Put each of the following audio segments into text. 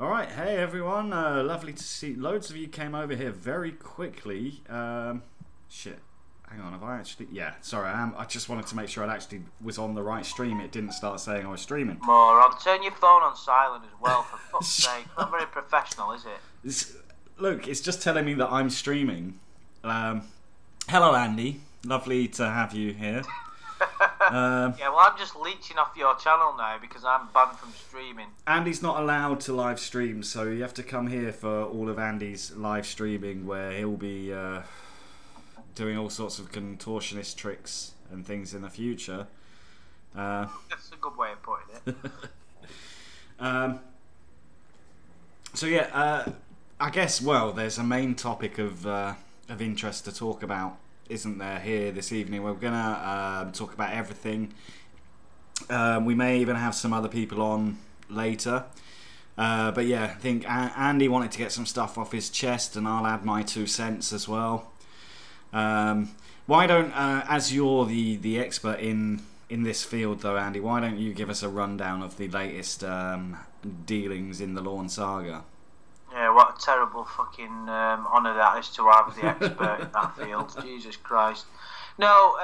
Alright, hey everyone, lovely to see. Loads of you came over here very quickly. Shit, hang on, have I actually... Yeah, sorry, I just wanted to make sure I actually was on the right stream. It didn't start saying I was streaming. Moron, turn your phone on silent as well, for fuck's sake. Not very professional, is it? Look, it's just telling me that I'm streaming. Hello Andy, lovely to have you here. Yeah, well, I'm just leeching off your channel now because I'm banned from streaming. Andy's not allowed to live stream, so you have to come here for all of Andy's live streaming, where he'll be doing all sorts of contortionist tricks and things in the future. That's a good way of putting it. So yeah, I guess, well, there's a main topic of interest to talk about, isn't there, here this evening? We're gonna talk about everything. We may even have some other people on later, but yeah, I think Andy wanted to get some stuff off his chest, and I'll add my 2 cents as well. Why don't, as you're the expert in this field though, Andy, why don't you give us a rundown of the latest dealings in the Lorne saga? Yeah, what a terrible fucking honour that is to have the expert in that field. Jesus Christ. No,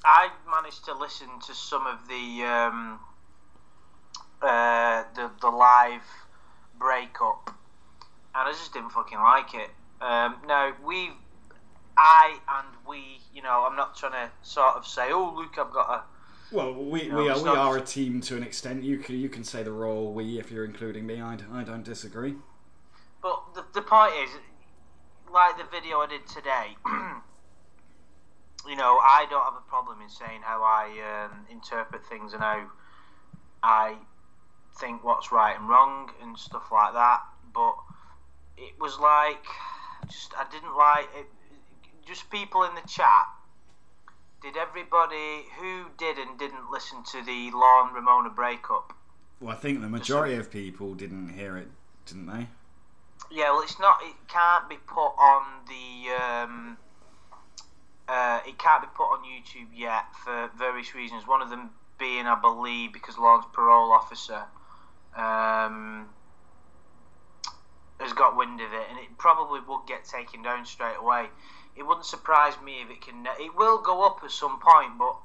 I managed to listen to some of the live breakup, and I just didn't fucking like it. Now, you know, I'm not trying to sort of say, oh, look, I've got a... Well, we are a team to an extent. You can say the role we if you're including me. I don't disagree. But the point is, like the video I did today, you know, I don't have a problem in saying how I interpret things and how I think what's right and wrong and stuff like that. But it was like, I didn't like it. Just people in the chat. Did everybody who did and didn't listen to the Lorne Ramona breakup? Well, I think the majority of people didn't hear it, didn't they? Yeah, well, it's not. It can't be put on the. It can't be put on YouTube yet for various reasons. One of them being, I believe, because Lorne's parole officer has got wind of it, and it probably would get taken down straight away. It wouldn't surprise me if it can. It will go up at some point, but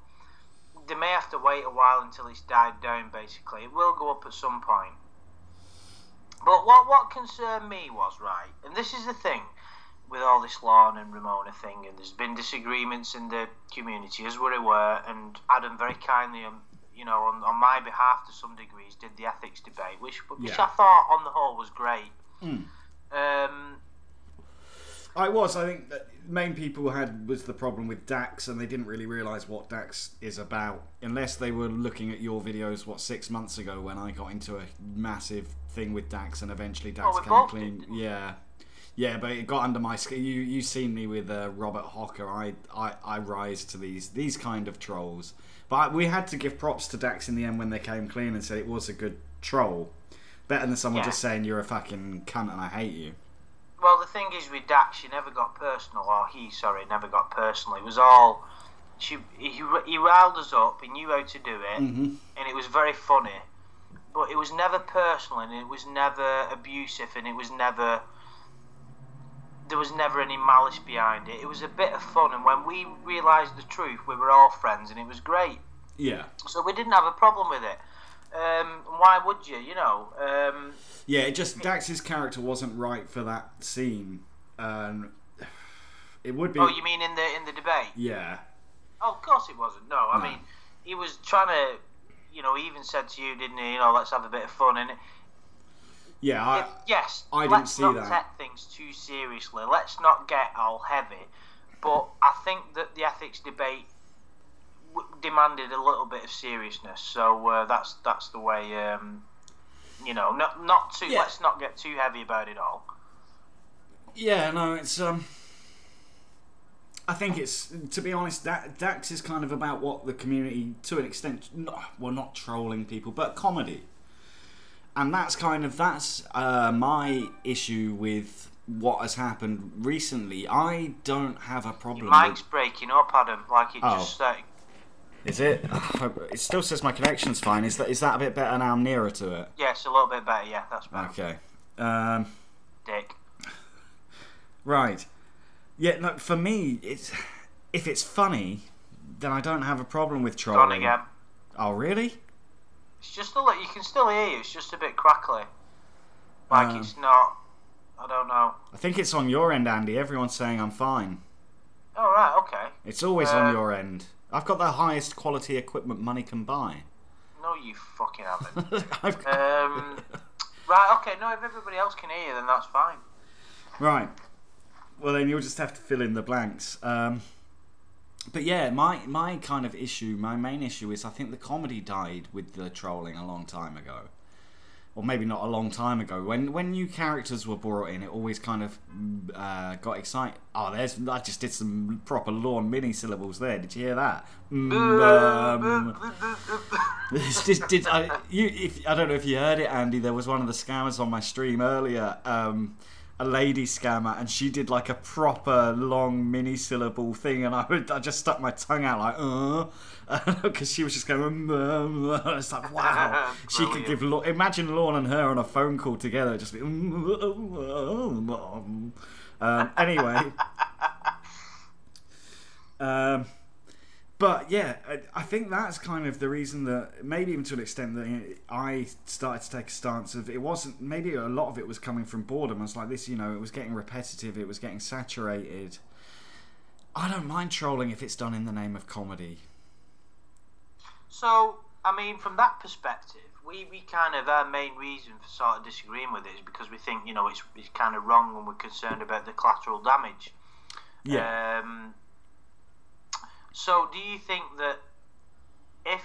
they may have to wait a while until it's died down. Basically, it will go up at some point. But what concerned me was, right, and this is the thing with all this Lorne and Ramona thing, and there's been disagreements in the community, as were, and Adam very kindly, you know, on my behalf to some degrees, did the ethics debate, which I thought on the whole was great. I think that main people was the problem with Dax, and they didn't really realise what Dax is about, unless they were looking at your videos, 6 months ago, when I got into a massive thing with Dax, and eventually Dax came clean. Yeah, but it got under my skin. You seen me with Robert Hocker. I rise to these kind of trolls, but we had to give props to Dax in the end when they came clean and said it was a good troll, better than someone just saying you're a fucking cunt and I hate you. Well, the thing is with Dax, she never got personal, or he, sorry, never got personal. It was all, he riled us up, he knew how to do it, and it was very funny, but it was never personal, and it was never abusive, and there was never any malice behind it. It was a bit of fun, and when we realised the truth, we were all friends, and it was great. Yeah. So we didn't have a problem with it. Why would you, you know? Yeah, it just, Dax's character wasn't right for that scene. It would be... Oh, you mean in the debate? Yeah. Oh, of course it wasn't. No, I mean, he was trying to, you know, he even said to you, didn't he, you know, let's have a bit of fun. And yeah, I didn't see that. Let's not take things too seriously. Let's not get all heavy. But I think that the ethics debate demanded a little bit of seriousness, so that's the way. You know, not too. Yeah. Let's not get too heavy about it all. Yeah, no, it's. I think it's, to be honest, Dax is kind of about what the community, to an extent, not trolling people, but comedy, and that's my issue with what has happened recently. I don't have a problem. Your mic's breaking up, Adam. Like it just. Is it? It still says my connection's fine. Is that a bit better now? I'm nearer to it. Yes, a little bit better. Yeah, that's better. Okay. Dick. Right. Yeah. No, for me, if it's funny, then I don't have a problem with trolling. Gone again. Oh, really? It's just you can still hear you. It's just a bit crackly. Like it's not. I don't know. I think it's on your end, Andy. Everyone's saying I'm fine. Oh right, okay. It's always on your end. I've got the highest quality equipment money can buy. No, you fucking haven't. Right, okay. No, if everybody else can hear you, then that's fine. Right. Well, then you'll just have to fill in the blanks. But yeah, my kind of issue, my main issue is I think the comedy died with the trolling a long time ago. Or maybe not a long time ago. When new characters were brought in, it always kind of got excited. Oh, I just did some proper Lorne mini syllables there. Did you hear that? I don't know if you heard it, Andy. There was one of the scammers on my stream earlier. A lady scammer, and she did like a proper long mini syllable thing, and I just stuck my tongue out like because she was just going it's like, wow. She could give imagine Lorne and her on a phone call together, just be anyway. But yeah, I think that's kind of the reason that, maybe even to an extent, that I started to take a stance of, it wasn't, maybe a lot of it was coming from boredom. I was like, this, it was getting repetitive, it was getting saturated. I don't mind trolling if it's done in the name of comedy. So, I mean, from that perspective, we kind of, our main reason for sort of disagreeing with it is because we think, it's kind of wrong when we're concerned about the collateral damage. Yeah. So, do you think that if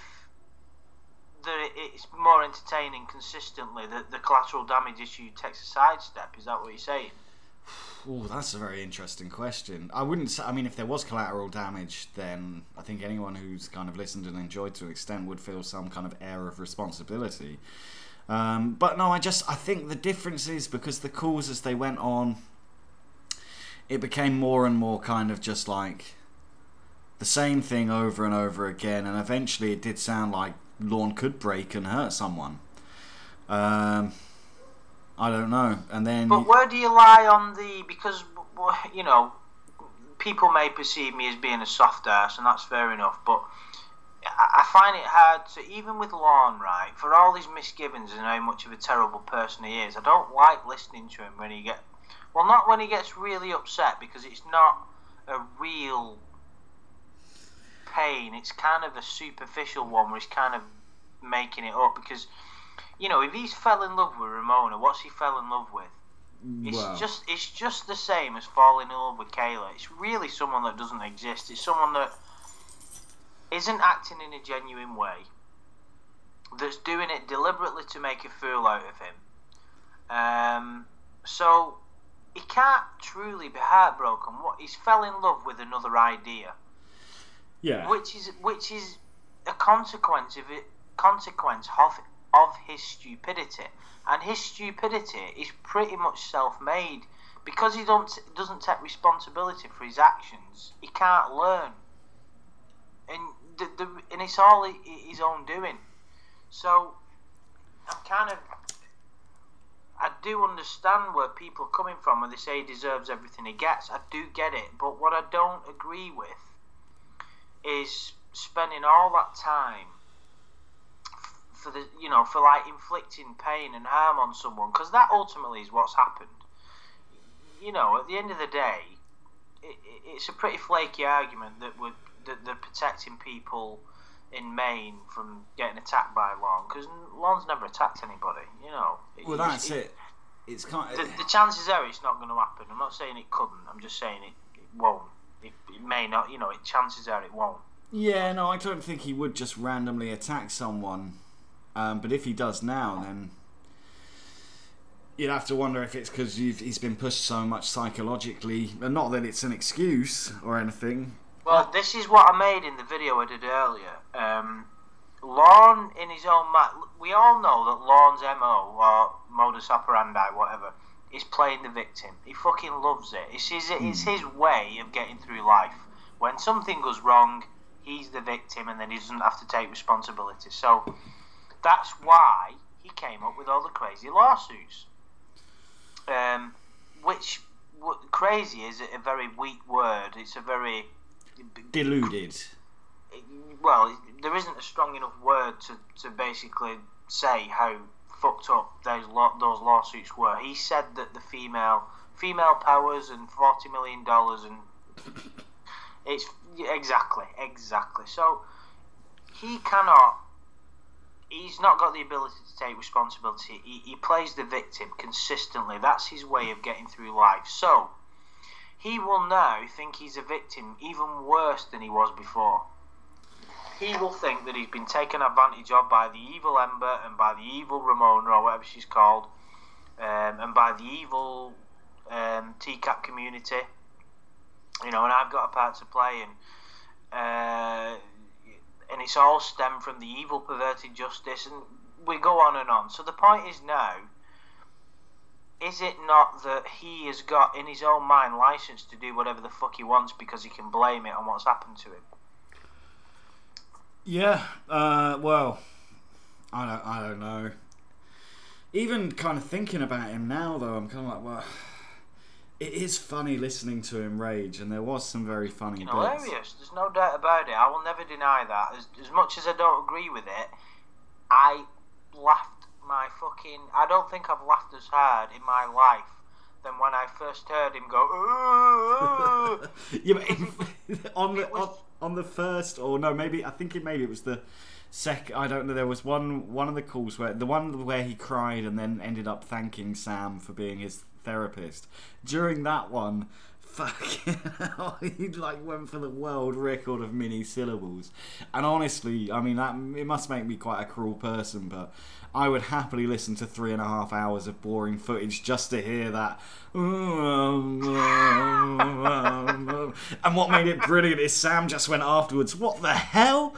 it's more entertaining consistently, that the collateral damage issue takes a sidestep? Is that what you're saying? Oh, that's a very interesting question. I wouldn't say, I mean, if there was collateral damage, then I think anyone who's kind of listened and enjoyed to an extent would feel some kind of air of responsibility. But no, I think the difference is because the calls as they went on, it became more and more kind of just like the same thing over and over again, and eventually it did sound like Lorne could break and hurt someone. I don't know. And then, but where do you lie on because people may perceive me as being a soft ass, and that's fair enough, but I find it hard to, even with Lorne, right, for all his misgivings and how much of a terrible person he is, I don't like listening to him not when he gets really upset, because it's not a real pain. It's kind of a superficial one where he's kind of making it up, because if he's fell in love with Ramona, what's he fell in love with? It's just the same as falling in love with Kayla. It's really someone that doesn't exist. It's someone that isn't acting in a genuine way, that's doing it deliberately to make a fool out of him. So he can't truly be heartbroken. He's fell in love with another idea. Yeah. Which is a consequence of his stupidity, and his stupidity is pretty much self-made, because he doesn't take responsibility for his actions. He can't learn, and it's all his own doing. So I do understand where people are coming from when they say he deserves everything he gets. I do get it, but what I don't agree with is spending all that time for like inflicting pain and harm on someone, because that ultimately is what's happened. At the end of the day, it's a pretty flaky argument that they're protecting people in Maine from getting attacked by Lorne, because Lorne's never attacked anybody. Well, that's it. It's kind of, the chances are it's not going to happen. I'm not saying it couldn't. I'm just saying it won't. It may not. Chances are it won't. Yeah, no, I don't think he would just randomly attack someone. But if he does now, then you'd have to wonder if it's because he's been pushed so much psychologically. And not that it's an excuse or anything. Well, this is what I made in the video I did earlier. Lorne, in his own we all know that Lorne's MO, or modus operandi, whatever, is playing the victim. He fucking loves it. It's his way of getting through life. When something goes wrong, he's the victim, and then he doesn't have to take responsibility. So that's why he came up with all the crazy lawsuits. Which crazy is a very weak word. It's a very deluded. Well, there isn't a strong enough word to basically say how fucked up those lawsuits were. He said that the female powers and $40 million and it's exactly. So he's not got the ability to take responsibility. He plays the victim consistently. That's his way of getting through life. So he will now think he's a victim even worse than he was before. He will think that he's been taken advantage of by the evil Ember and by the evil Ramona, or whatever she's called, and by the evil TCAP community. And I've got a part to play, and it's all stemmed from the evil, perverted justice, and we go on and on. So the point is now, is it not that he has got in his own mind license to do whatever the fuck he wants because he can blame it on what's happened to him? Yeah, well, I don't know. Even kind of thinking about him now, though, I'm kind of like, well, it is funny listening to him rage, and there was some very funny bits. Hilarious, there's no doubt about it. I will never deny that. As much as I don't agree with it, I laughed my fucking... I don't think I've laughed as hard in my life than when I first heard him go... Yeah, but on the first, or no, maybe it was the second. I don't know. There was one of the calls where he cried and then ended up thanking Sam for being his therapist. During that one, fucking hell, he went for the world record of mini syllables. And honestly, I mean, it must make me quite a cruel person, but I would happily listen to 3.5 hours of boring footage just to hear that. And what made it brilliant is Sam just went afterwards, "What the hell?"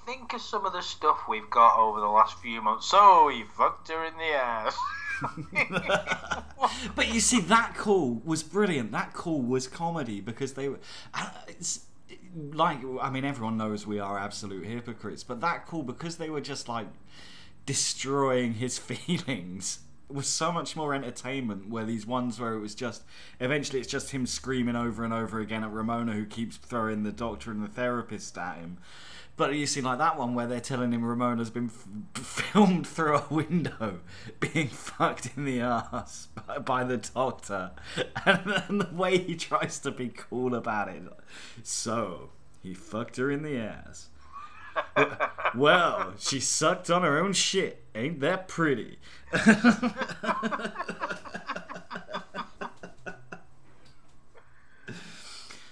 Think of some of the stuff we've got over the last few months. So he fucked her in the ass. But you see, that call was brilliant. That call was comedy because they were... everyone knows we are absolute hypocrites, but that call, because they were just destroying his feelings, was so much more entertainment. Where these ones where it was just... Eventually it's just him screaming over and over again at Ramona, who keeps throwing the doctor and the therapist at him. But you see, that one where they're telling him Ramona's been filmed through a window being fucked in the ass by the doctor, and the way he tries to be cool about it. So he fucked her in the ass. Well, she sucked on her own shit. Ain't that pretty?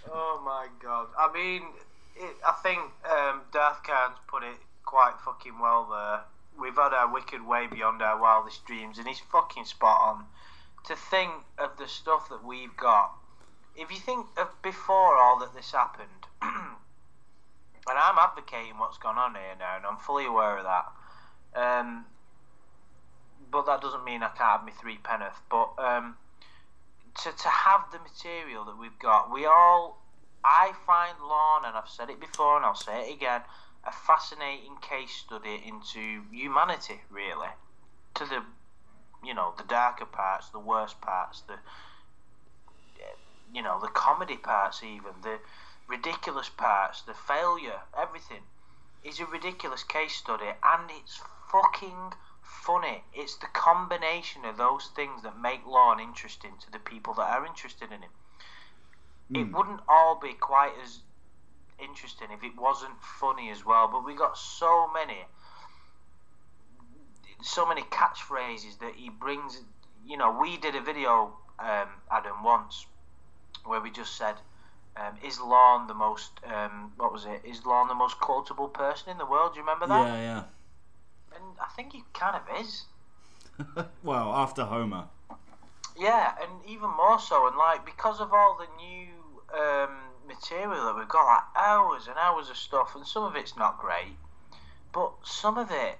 Oh my god. I think Darth Khan's put it quite fucking well there. We've had our wicked way beyond our wildest dreams, and he's fucking spot on. To think of the stuff that we've got. If you think of before all that this happened, and I'm advocating what's gone on here now, and I'm fully aware of that. But that doesn't mean I can't have my 3 penneth. But to have the material that we've got, I find Lorne, and I've said it before and I'll say it again, a fascinating case study into humanity, really. To the darker parts, the worst parts, the comedy parts even, the ridiculous parts, the failure, everything. Is a ridiculous case study, and it's fucking funny. It's the combination of those things that make Lorne interesting to the people that are interested in him. It wouldn't all be quite as interesting if it wasn't funny as well, but we got so many catchphrases that he brings. We did a video, Adam, once where we just said, is Lorne the most is Lorne the most quotable person in the world? Do you remember that? Yeah. And I think he kind of is. Well, after Homer. Yeah, and even more so, and because of all the new material that we've got, hours and hours of stuff, and some of it's not great, but some of it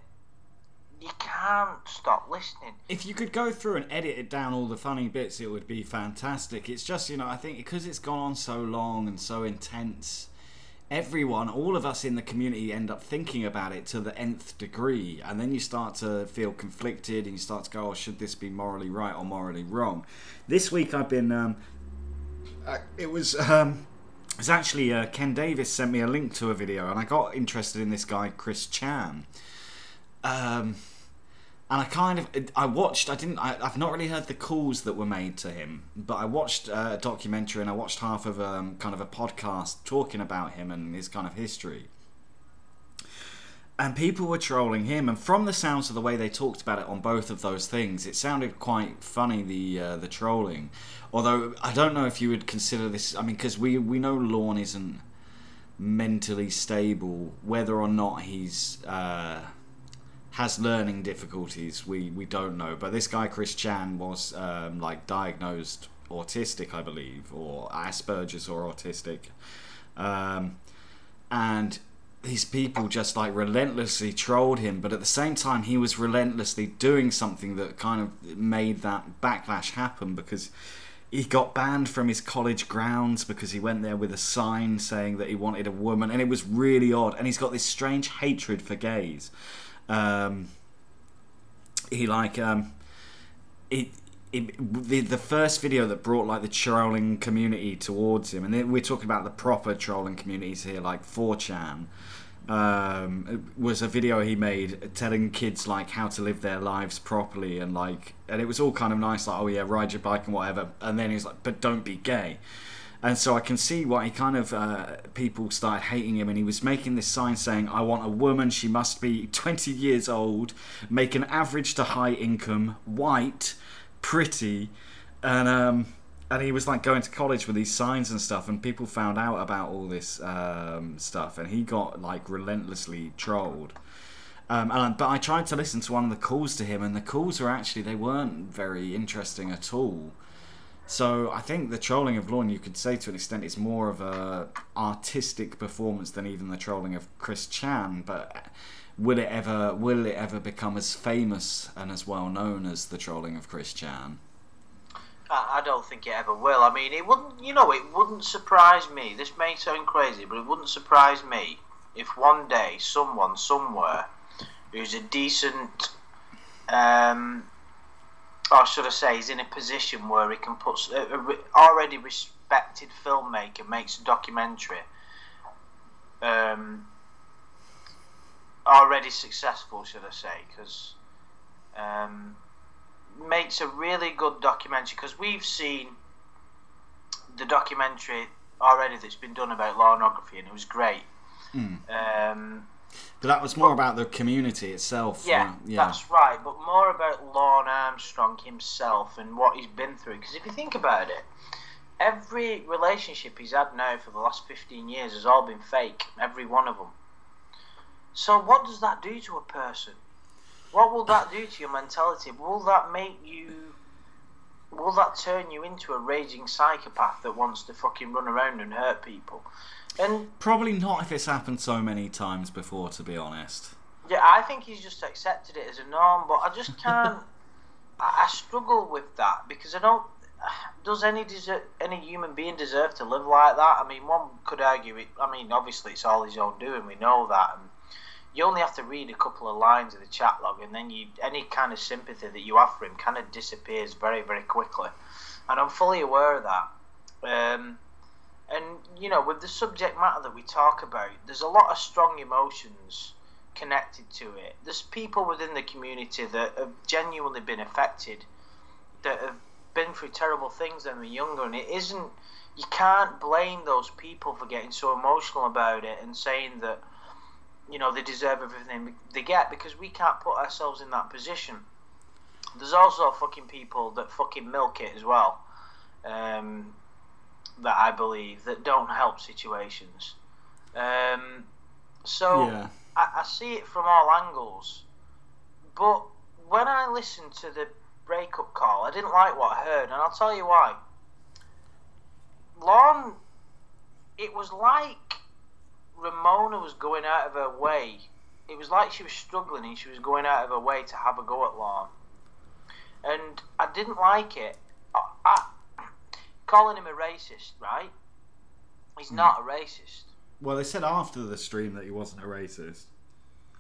you can't can't stop listening. If you could go through and edit it down all the funny bits, it would be fantastic. It's just, I think because it's gone on so long and so intense, everyone, all of us in the community end up thinking about it to the nth degree, and then you start to feel conflicted and you start to go, oh, should this be morally right or morally wrong? This week I've been it was actually Ken Davis sent me a link to a video, and I got interested in this guy Chris Chan, and I've not really heard the calls that were made to him, but I watched a documentary and I watched half of kind of a podcast talking about him and his kind of history. And people were trolling him, and from the sounds of the way they talked about it on both of those things, it sounded quite funny, the trolling. Although, I don't know if you would consider this, I mean, because we know Lorne isn't mentally stable, whether or not he's has learning difficulties, we don't know. But this guy, Chris Chan, was diagnosed autistic, I believe, or Asperger's or autistic. And these people just relentlessly trolled him, but at the same time he was relentlessly doing something that kind of made that backlash happen, because he got banned from his college grounds because he went there with a sign saying that he wanted a woman, and it was really odd. And he's got this strange hatred for gays. The first video that brought the trolling community towards him, and then we're talking about the proper trolling communities here, like 4chan, was a video he made telling kids how to live their lives properly, and it was all kind of nice, oh yeah, ride your bike and whatever, and then he's like, but don't be gay. And so I can see why he kind of people started hating him, and he was making this sign saying, I want a woman, she must be 20 years old, make an average to high income, white, pretty, and he was going to college with these signs and stuff, and people found out about all this stuff, and he got relentlessly trolled. But I tried to listen to one of the calls to him, and the calls were they weren't very interesting at all. So I think the trolling of Lorne, you could say to an extent, is more of a artistic performance than even the trolling of Chris Chan. But will it ever become as famous and as well known as the trolling of Chris Chan? I don't think it ever will. I mean, it wouldn't surprise me. This may sound crazy, but it wouldn't surprise me if one day someone somewhere who's a decent, or should I say, is in a position where he can put already respected filmmaker makes a documentary, already successful, should I say, because makes a really good documentary, because we've seen the documentary already that's been done about pornography, and it was great. But that was more about the community itself. Yeah, that's right. But more about Lorne Armstrong himself and what he's been through. Because if you think about it, every relationship he's had now for the last 15 years has all been fake. Every one of them. So what does that do to a person? What will that do to your mentality? Will that turn you into a raging psychopath that wants to fucking run around and hurt people? And probably not if it's happened so many times before, to be honest. Yeah, I think he's just accepted it as a norm, but I just can't. I struggle with that, because I don't. Does any human being deserve to live like that? I mean, one could argue it. I mean, obviously it's all his own doing. We know that, and you only have to read a couple of lines of the chat log, and then any kind of sympathy that you have for him kind of disappears very, very quickly. And I'm fully aware of that. And, with the subject matter that we talk about, there's a lot of strong emotions connected to it. There's people within the community that have genuinely been affected, that have been through terrible things when they're younger, and you can't blame those people for getting so emotional about it and saying that, they deserve everything they get, because we can't put ourselves in that position. There's also fucking people that fucking milk it as well. That I believe that don't help situations. So yeah. I see it from all angles. But when I listened to the breakup call, I didn't like what I heard, and I'll tell you why. Lorne, it was like Ramona was going out of her way it was like she was struggling and she was going out of her way to have a go at Lorne. And I didn't like it. Calling him a racist, right? He's not a racist. Well, they said after the stream that he wasn't a racist.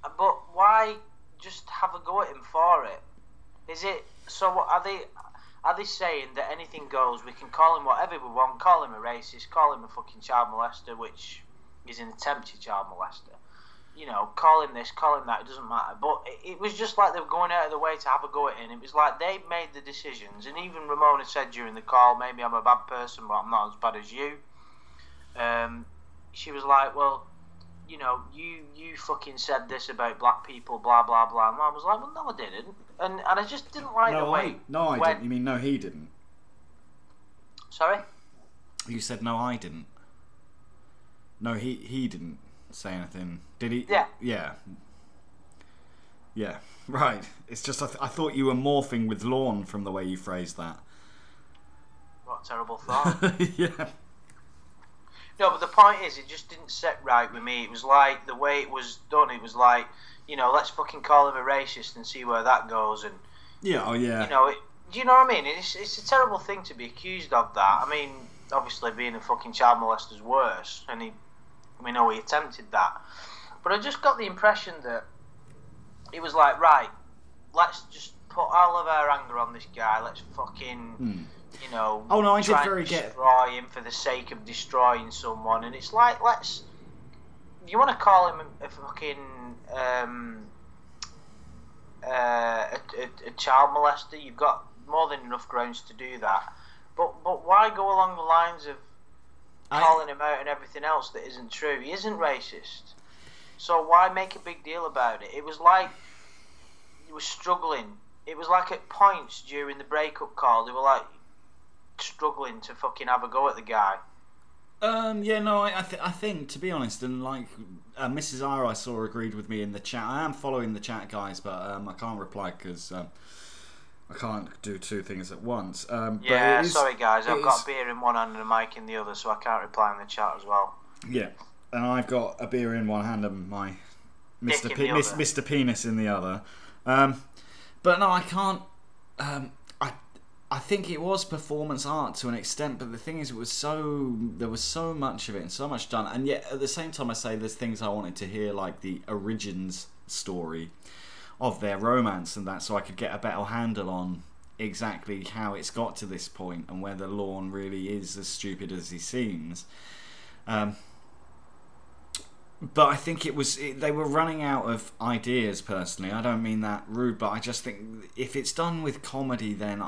But why just have a go at him for it? Is it so? What are they? Are they saying that anything goes? We can call him whatever we want. Call him a racist. Call him a fucking child molester, which is an attempted child molester. You know, call him this, call him that. It doesn't matter. But it was just like they were going out of their way to have a go at him. It was like they made the decisions. And even Ramona said during the call, maybe I'm a bad person, but I'm not as bad as you. She was like, well, you know, you fucking said this about black people, blah, blah, blah. And I was like, well, no, I didn't. And I just didn't like the way... No, I didn't. You mean, no, he didn't? Sorry? You said, no, I didn't. No, he didn't say anything. Did he? Yeah. Yeah. Yeah, right. It's just, I thought you were morphing with Lorne from the way you phrased that. What a terrible thought. Yeah. No, but the point is, it just didn't sit right with me. It was like, the way it was done, it was like, you know, let's fucking call him a racist and see where that goes. And yeah, oh yeah. You know, do you know what I mean? It's a terrible thing to be accused of that. I mean, obviously being a fucking child molester's worse, and we know he attempted that. But I just got the impression that it was like, right, let's just put all of our anger on this guy. Let's fucking... You know, oh no, I did destroy him for the sake of destroying someone, and it's like, let's. You want to call him a fucking a child molester? You've got more than enough grounds to do that. But why go along the lines of calling him out and everything else that isn't true? He isn't racist, so why make a big deal about it? It was like he was struggling. It was like at points during the breakup call, they were like struggling to fucking have a go at the guy. Yeah, no, I think, to be honest, and like Mrs. R I saw agreed with me in the chat. I am following the chat, guys, but I can't reply because I can't do two things at once. Yeah, sorry guys, I've got a beer in one hand and a mic in the other, so I can't reply in the chat as well. Yeah, and I've got a beer in one hand and my Mr. Penis in the other. But no, I can't. I think it was performance art to an extent, but the thing is, there was so much of it and so much done, and yet at the same time, I say there's things I wanted to hear, like the origins story of their romance and that, so I could get a better handle on exactly how it's got to this point and whether Lorne really is as stupid as he seems. But I think they were running out of ideas, personally. I don't mean that rude, but I just think if it's done with comedy, then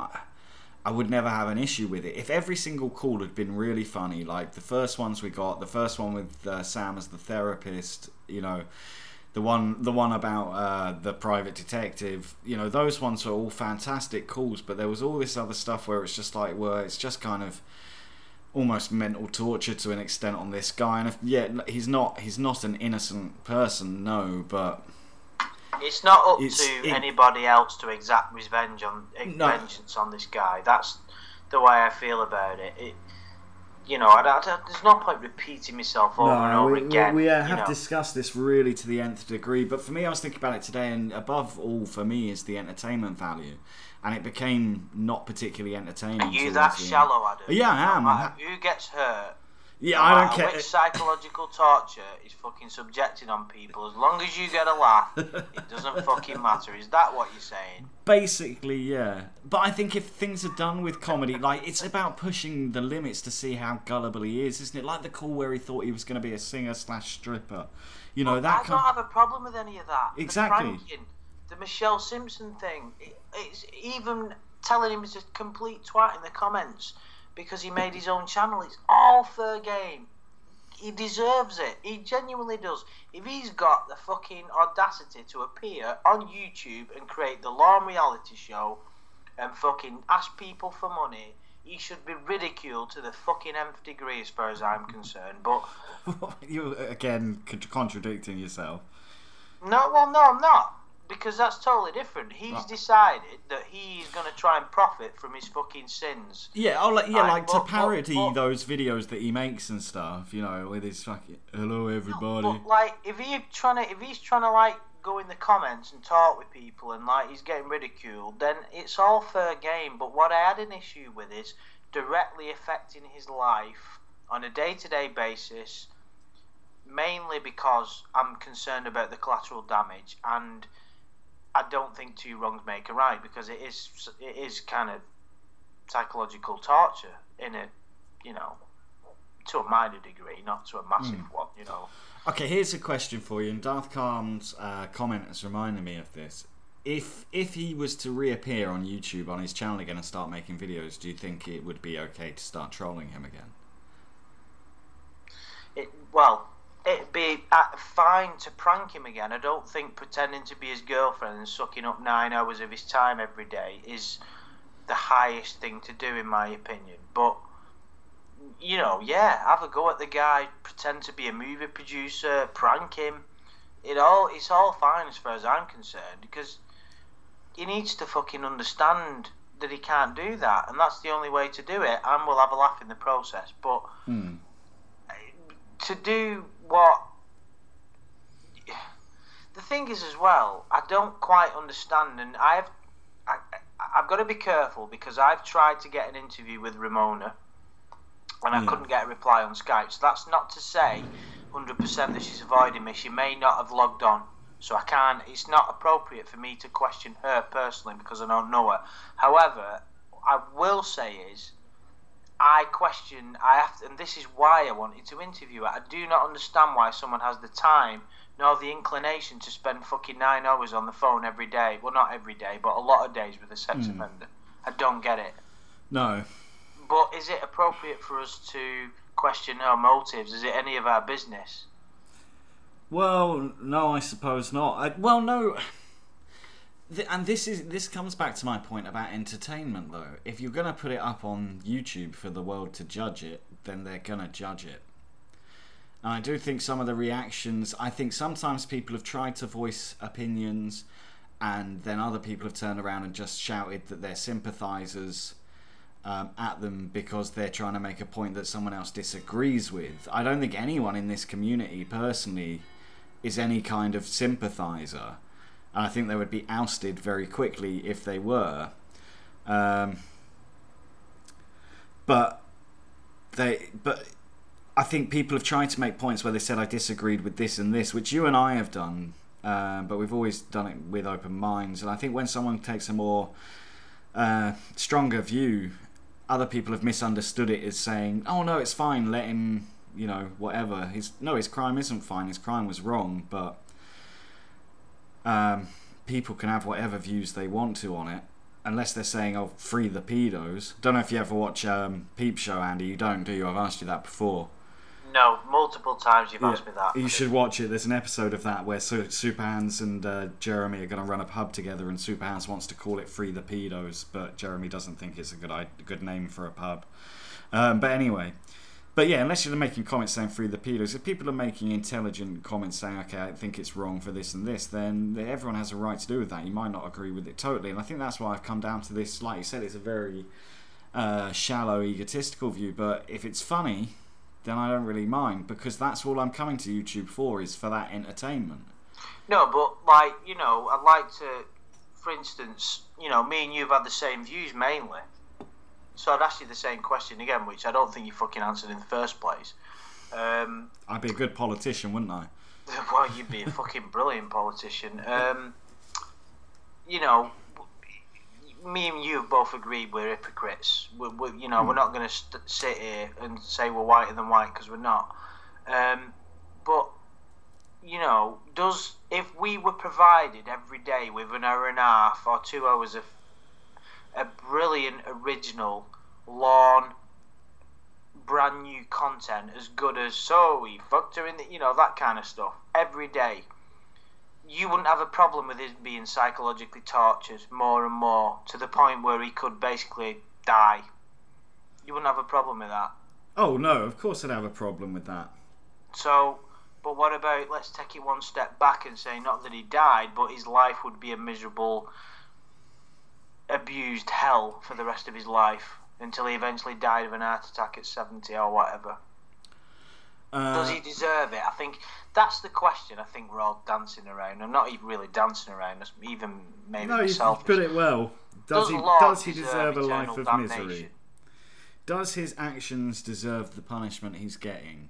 I would never have an issue with it. If every single call had been really funny, like the first ones we got, the first one with Sam as the therapist, you know, the one about the private detective, you know, those ones were all fantastic calls, but there was all this other stuff where it's just like, well, it's just kind of almost mental torture to an extent on this guy, and he's not an innocent person, no, but it's not up to anybody else to exact vengeance on this guy. That's the way I feel about it. You know, there's no point repeating myself over and over again. We have discussed this really to the nth degree, but for me, I was thinking about it today, and above all, for me, is the entertainment value. And it became not particularly entertaining. Are you that shallow, Adam? Yeah, I am. Who gets hurt? Yeah, I don't care. Which psychological torture is fucking subjected on people? As long as you get a laugh, it doesn't fucking matter. Is that what you're saying? Basically, yeah. But I think if things are done with comedy, like, it's about pushing the limits to see how gullible he is, isn't it? Like the call where he thought he was going to be a singer/stripper. You know, that. I don't have a problem with any of that. Exactly. The Michelle Simpson thing. It's even telling him he's a complete twat in the comments because he made his own channel. It's all fair game. He deserves it. He genuinely does. If he's got the fucking audacity to appear on YouTube and create the Lorne reality show and fucking ask people for money, he should be ridiculed to the fucking nth degree as far as I'm concerned. But you're again contradicting yourself. No, I'm not. Because that's totally different. He's decided that he's going to try and profit from his fucking sins. Yeah, like to parody those videos that he makes and stuff, you know, with his fucking hello everybody. No, but like, if he's trying to like go in the comments and talk with people and like he's getting ridiculed, then it's all fair game. But what I had an issue with is directly affecting his life on a day-to-day basis, mainly because I'm concerned about the collateral damage, and I don't think two wrongs make a right, because it is kind of psychological torture in a, you know, to a minor degree, not to a massive one, you know. Okay, here's a question for you, and Darth Khan's comment has reminded me of this. If he was to reappear on YouTube on his channel again and start making videos, do you think it would be okay to start trolling him again? It'd be fine to prank him again. I don't think pretending to be his girlfriend and sucking up 9 hours of his time every day is the highest thing to do, in my opinion. But, you know, yeah, have a go at the guy, pretend to be a movie producer, prank him. It's all fine as far as I'm concerned, because he needs to fucking understand that he can't do that, and that's the only way to do it, and we'll have a laugh in the process. But to do what... The thing is as well, I don't quite understand, and I've got to be careful, because I've tried to get an interview with Ramona, and I couldn't get a reply on Skype. So that's not to say 100% that she's avoiding me. She may not have logged on, so I can't. It's not appropriate for me to question her personally because I don't know her. However, I will say is, I have to, and this is why I wanted to interview her. I do not understand why someone has the time nor the inclination to spend fucking 9 hours on the phone every day. Well, not every day, but a lot of days with a sex offender. I don't get it. No. But is it appropriate for us to question her motives? Is it any of our business? Well, no, I suppose not. No. And this comes back to my point about entertainment, though. If you're going to put it up on YouTube for the world to judge it, then they're going to judge it. And I do think some of the reactions, I think sometimes people have tried to voice opinions, and then other people have turned around and just shouted that they're sympathisers at them because they're trying to make a point that someone else disagrees with. I don't think anyone in this community personally is any kind of sympathiser, and I think they would be ousted very quickly if they were. But I think people have tried to make points where they said I disagreed with this and this, which you and I have done, but we've always done it with open minds. And I think when someone takes a more stronger view, other people have misunderstood it as saying, oh no, it's fine, let him, you know, whatever. His crime isn't fine, his crime was wrong, but people can have whatever views they want to on it, unless they're saying, oh, free the pedos. Don't know if you ever watch Peep Show, Andy. You don't, do you? I've asked you that before. No, multiple times you've asked me that. You should watch it. There's an episode of that where Superhands and Jeremy are going to run a pub together, and Superhands wants to call it Free the Pedos, but Jeremy doesn't think it's a good name for a pub. But anyway, yeah, unless you're making comments saying Free the Pedos, if people are making intelligent comments saying, okay, I think it's wrong for this and this, then everyone has a right to do with that. You might not agree with it totally, and I think that's why I've come down to this. Like you said, it's a very shallow, egotistical view, but if it's funny, then I don't really mind, because that's all I'm coming to YouTube for, is for that entertainment. No, but, like, you know, I'd like to, for instance, you know, me and you have had the same views mainly. So I'd ask you the same question again, which I don't think you fucking answered in the first place. I'd be a good politician, wouldn't I? Well, you'd be a fucking brilliant politician. You know, me and you have both agreed we're hypocrites. We're not going to sit here and say we're whiter than white, because we're not. But, you know, if we were provided every day with an hour and a half or 2 hours of a brilliant, original, Lorne, brand new content as good as, so we fucked her in the, you know, that kind of stuff, every day, you wouldn't have a problem with him being psychologically tortured more and more, to the point where he could basically die. You wouldn't have a problem with that. Oh no, of course I'd have a problem with that. So, but what about, let's take it one step back and say, not that he died, but his life would be a miserable, abused hell for the rest of his life, until he eventually died of an heart attack at 70 or whatever. Does he deserve it? I think that's the question. I think we're all dancing around. I'm not even really dancing around. Even maybe no, myself. You put it well. Does he deserve a life of misery? Does his actions deserve the punishment he's getting?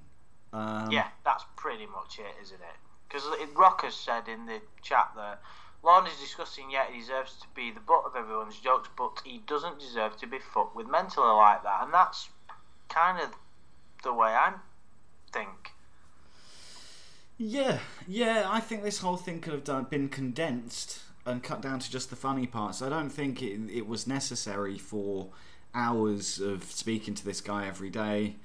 Yeah, that's pretty much it, isn't it? Because Rocker said in the chat that Lorne is disgusting, yet he deserves to be the butt of everyone's jokes, but he doesn't deserve to be fucked with mentally like that. And that's kind of the way I think. Yeah, I think this whole thing could have been condensed and cut down to just the funny parts. I don't think it was necessary for hours of speaking to this guy every day.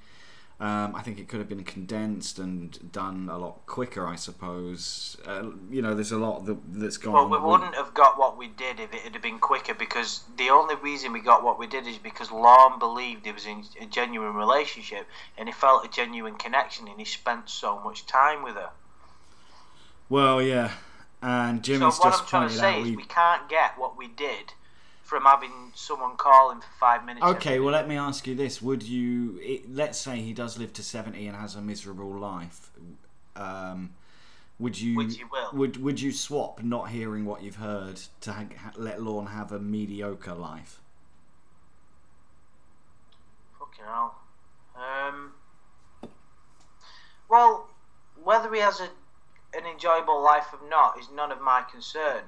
I think it could have been condensed and done a lot quicker, I suppose. There's a lot that's gone on. Well, we wouldn't have got what we did if it had been quicker, because the only reason we got what we did is because Lorne believed he was in a genuine relationship and he felt a genuine connection and he spent so much time with her. Well, yeah. And Jimmy's just pointed out... So what I'm trying to say is we can't get what we did from having someone call him for 5 minutes. Okay, well, let me ask you this. Let's say he does live to 70 and has a miserable life. Which he will. Would you swap not hearing what you've heard to let Lorne have a mediocre life? Fucking hell. Well, whether he has an enjoyable life or not is none of my concern.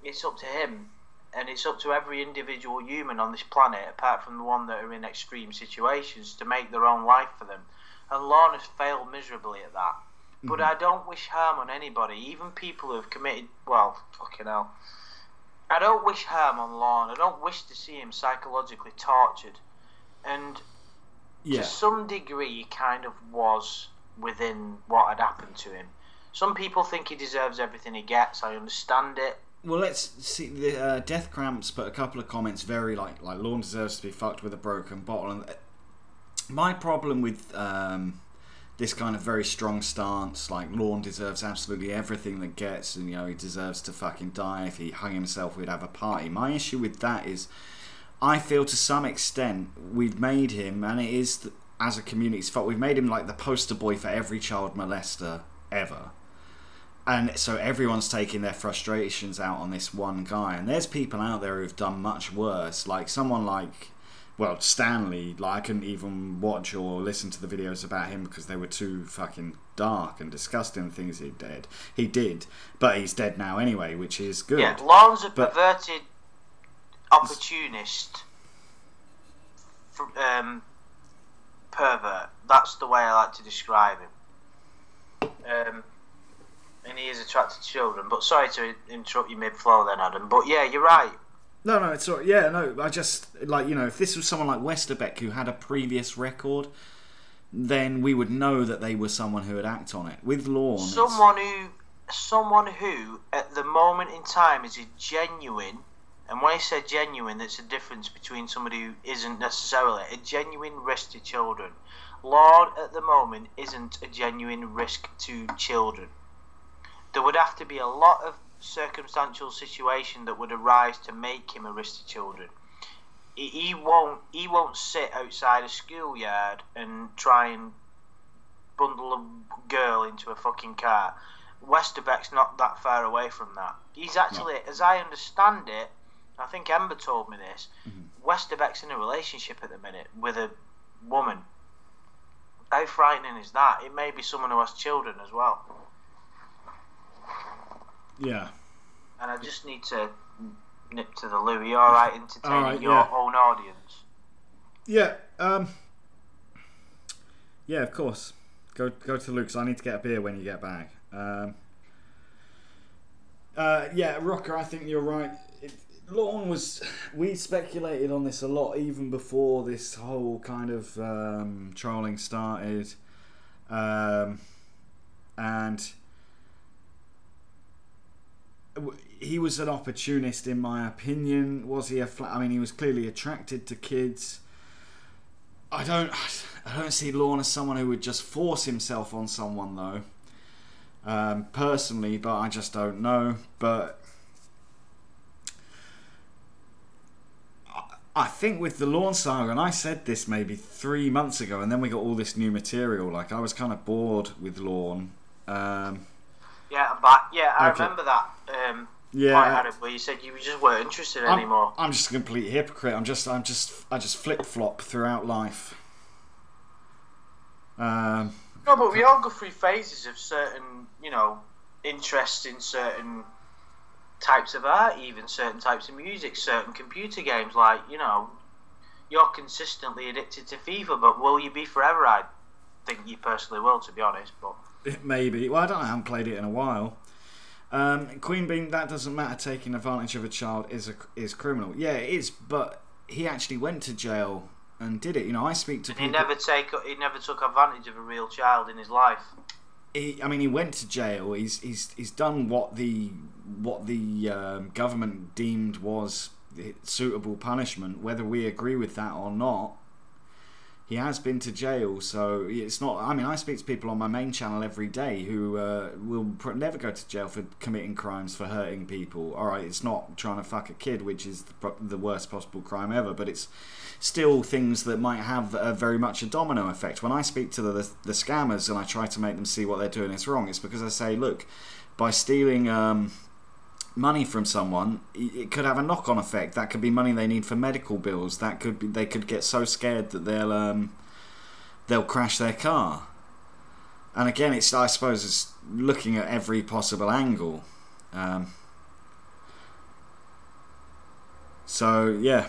It's up to him. And it's up to every individual human on this planet, apart from the one that are in extreme situations, to make their own life for them. And Lorne has failed miserably at that. Mm-hmm. But I don't wish harm on anybody, even people who have committed... Well, fucking hell. I don't wish harm on Lorne. I don't wish to see him psychologically tortured. And to some degree, he kind of was within what had happened to him. Some people think he deserves everything he gets. I understand it. Well, let's see. The Death Cramps put a couple of comments very like Lorne deserves to be fucked with a broken bottle. And my problem with this kind of very strong stance, like Lorne deserves absolutely everything that gets, and he deserves to fucking die. If he hung himself, we'd have a party. My issue with that is, I feel to some extent we've made him, and it is as a community's fault. We've made him like the poster boy for every child molester ever. And so everyone's taking their frustrations out on this one guy. And there's people out there who've done much worse. Like someone like, Stanley. Like I couldn't even watch or listen to the videos about him because they were too fucking dark and disgusting things he did. But he's dead now anyway, which is good. Yeah, Lorne's a perverted opportunist. Pervert. That's the way I like to describe him. And he is attracted to children. But sorry to interrupt you mid-flow then, Adam. But yeah, you're right. No, it's all right. Yeah, no, I just, if this was someone like Westerbeck who had a previous record, then we would know that they were someone who would act on it. With Lorne... Someone who, at the moment in time, is a genuine... And when I say genuine, there's a difference between somebody who isn't necessarily a genuine risk to children. Lorne, at the moment, isn't a genuine risk to children. There would have to be a lot of circumstantial situation that would arise to make him a risk to children. He won't sit outside a schoolyard and try and bundle a girl into a fucking car. Westerbeck's not that far away from that. He's actually, as I understand it, I think Ember told me this, Westerbeck's in a relationship at the minute with a woman. How frightening is that? It may be someone who has children as well. Yeah. And I just need to nip to the loo. Are you alright entertaining your own audience? Yeah. Yeah, of course. Go to the loo, because I need to get a beer when you get back. Yeah, Rocker, I think you're right. Lorne was... We speculated on this a lot even before this whole kind of trolling started. And... he was an opportunist, in my opinion. Was he he was clearly attracted to kids. I don't see Lorne as someone who would just force himself on someone, though. Personally, but I just don't know. But I think with the Lorne saga, and I said this maybe 3 months ago, and then we got all this new material. Like, I was kind of bored with Lorne. Yeah, but I remember that. Yeah, where you said you just weren't interested anymore. I'm just a complete hypocrite. I just flip flop throughout life. No, but we all go through phases of certain, interest in certain types of art, even certain types of music, certain computer games. Like, you're consistently addicted to FIFA, but will you be forever? I think you personally will, to be honest. But maybe. Well, I don't know. I haven't played it in a while. Queen Bean, that doesn't matter. Taking advantage of a child is criminal. Yeah, it is. But he actually went to jail and did it. I speak to people. He never took advantage of a real child in his life. He went to jail. He's done what the government deemed was suitable punishment, whether we agree with that or not. He has been to jail, so it's not. I speak to people on my main channel every day who will never go to jail for committing crimes, for hurting people. All right, it's not trying to fuck a kid, which is the worst possible crime ever, but it's still things that might have very much a domino effect. When I speak to the scammers and I try to make them see what they're doing is wrong, it's because I say, look, by stealing money from someone, it could have a knock-on effect. That could be money they need for medical bills. They could get so scared that they'll crash their car. And again, I suppose it's looking at every possible angle. So yeah.